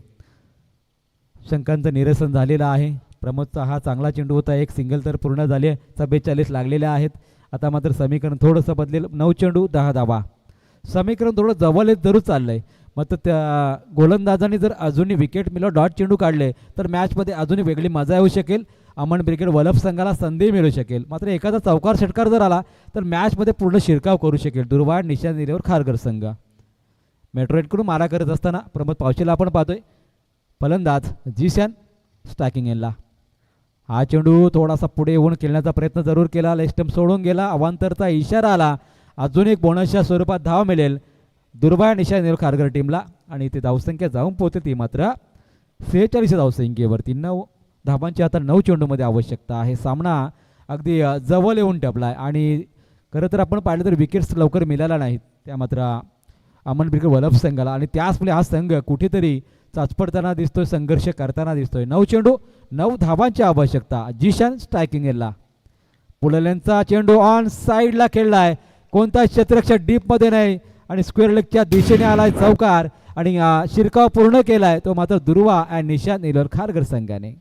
शंकांचं निरसन झालेलं आहे. प्रमोदचा हा चांगला चेंडू होता, 1 सिंगल तर पूर्ण झाले. 44 लागलेले आहेत. आता मात्र समीकरण थोडंसं बदलेल. 9 चेंडू 10 धावा. समीकरण थोडं जवळ येत जरूर चाललंय. मात्र त्या गोलंदाजांनी जर अजूनही विकेट मिळव डॉट चेंडू काढले तर मॅचमध्ये अजूनही वेगळी मजा येऊ शकेल. अमन ब्रिगेड वल्लभ संघाला संधी मिळू शकेल. मात्र एखादा चौकार षटकार जर आला तर मॅचमध्ये पूर्ण शिरकाव करू शकेल दुर्वाड निशाण दिल्यावर खारघर संघ. मेट्रोइडकडून मारा करत असताना प्रमोद पावशेला आपण पाहतोय. फलंदाज जिशान स्ट्रायकिंग एंडला. हा चेंडू थोडासा पुढे येऊन खेळण्याचा प्रयत्न जरूर केला. लेस्टम सोडून गेला. अवांतरचा इशारा आला. अजून एक बोनसच्या स्वरूपात धाव मिळेल दुर्बाळ निशाण खारघर टीमला. आणि इथे धावसंख्या जाऊन पोहोचते ती मात्र 46 धावसंख्येवरती. 9 धावांची आता 9 चेंडूमध्ये आवश्यकता आहे. सामना अगदी जवळ येऊन टपला आहे. आणि खरं तर आपण पाहिलं तर विकेट्स लवकर मिळाल्या नाहीत त्या मात्र अमन ब्रिगेड वल्लभ संघाला. आणि त्याचमुळे हा संघ कुठेतरी चाचपडताना दिसतोय, संघर्ष करताना दिसतोय. 9 चेंडू 9 धावांची आवश्यकता. जिशान स्ट्रायकिंग एंडला. पुललेंचा चेंडू ऑन साईडला खेळलाय. कोणता क्षेत्रक्षक डीपमध्ये नाही आणि स्क्वेअर लेगच्या दिशेने आलाय चौकार. आणि शिरकाव पूर्ण केलाय तो मात्र दुर्वा अँड निशाण निलर खारघर संघाने.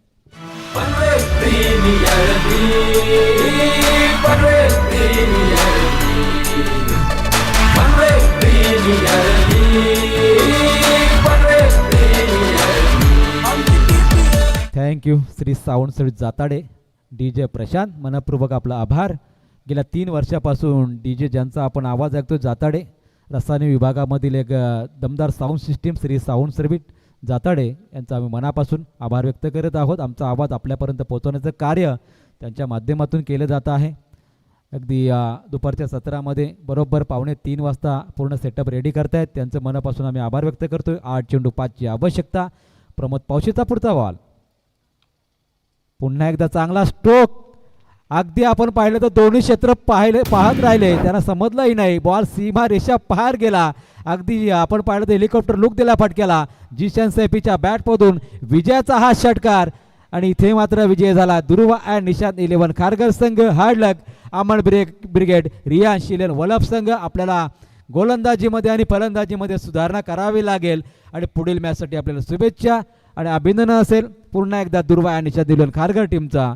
थँक्यू श्री सावंत श्री जाताडे, DJ प्रशांत, मनपूर्वक आपला आभार. गेल्या 3 वर्षापासून DJ ज्यांचा आपण आवाज ऐकतो जाताडे, रसायन विभागामधील एक दमदार साऊंड सिस्टीम श्री साऊंड सर्विट जाताडे यांचा आम्ही मनापासून आभार व्यक्त करत आहोत. आमचा आवाज आपल्यापर्यंत पोहोचवण्याचं कार्य त्यांच्या माध्यमातून केलं जात आहे. अगदी दुपारच्या सत्रामध्ये बरोबर 2:45 वाजता पूर्ण सेटअप रेडी करतायत. त्यांचं मनापासून आम्ही आभार व्यक्त करतोय. 8 चेंडू 5ची आवश्यकता. प्रमोद पावशेचा पुढचा बॉल. पुन्हा एकदा चांगला स्ट्रोक. अगदी आपण पाहिलं तर दोन्ही क्षेत्र पाहत राहिले, त्यांना समजलंही नाही. बॉल सीमा रेषा पार गेला. अगदी आपण पाहिलं तर हेलिकॉप्टर लुक दिला फटक्याला. जिशान सैफीच्या बॅटमधून विजयाचा हा षटकार. आणि इथे मात्र विजय झाला दुर्वा अँड निशांत 11 खारघर संघ. हार्ड लक अमन ब्रिगेड रियांश इलेवन वल्लभ संघ. आपल्याला गोलंदाजीमध्ये आणि फलंदाजीमध्ये सुधारणा करावी लागेल आणि पुढील मॅचसाठी आपल्याला शुभेच्छा आणि अभिनंदन असेल पुन्हा एकदा दुर्वा अँड निशांत 11 खारघर टीमचा.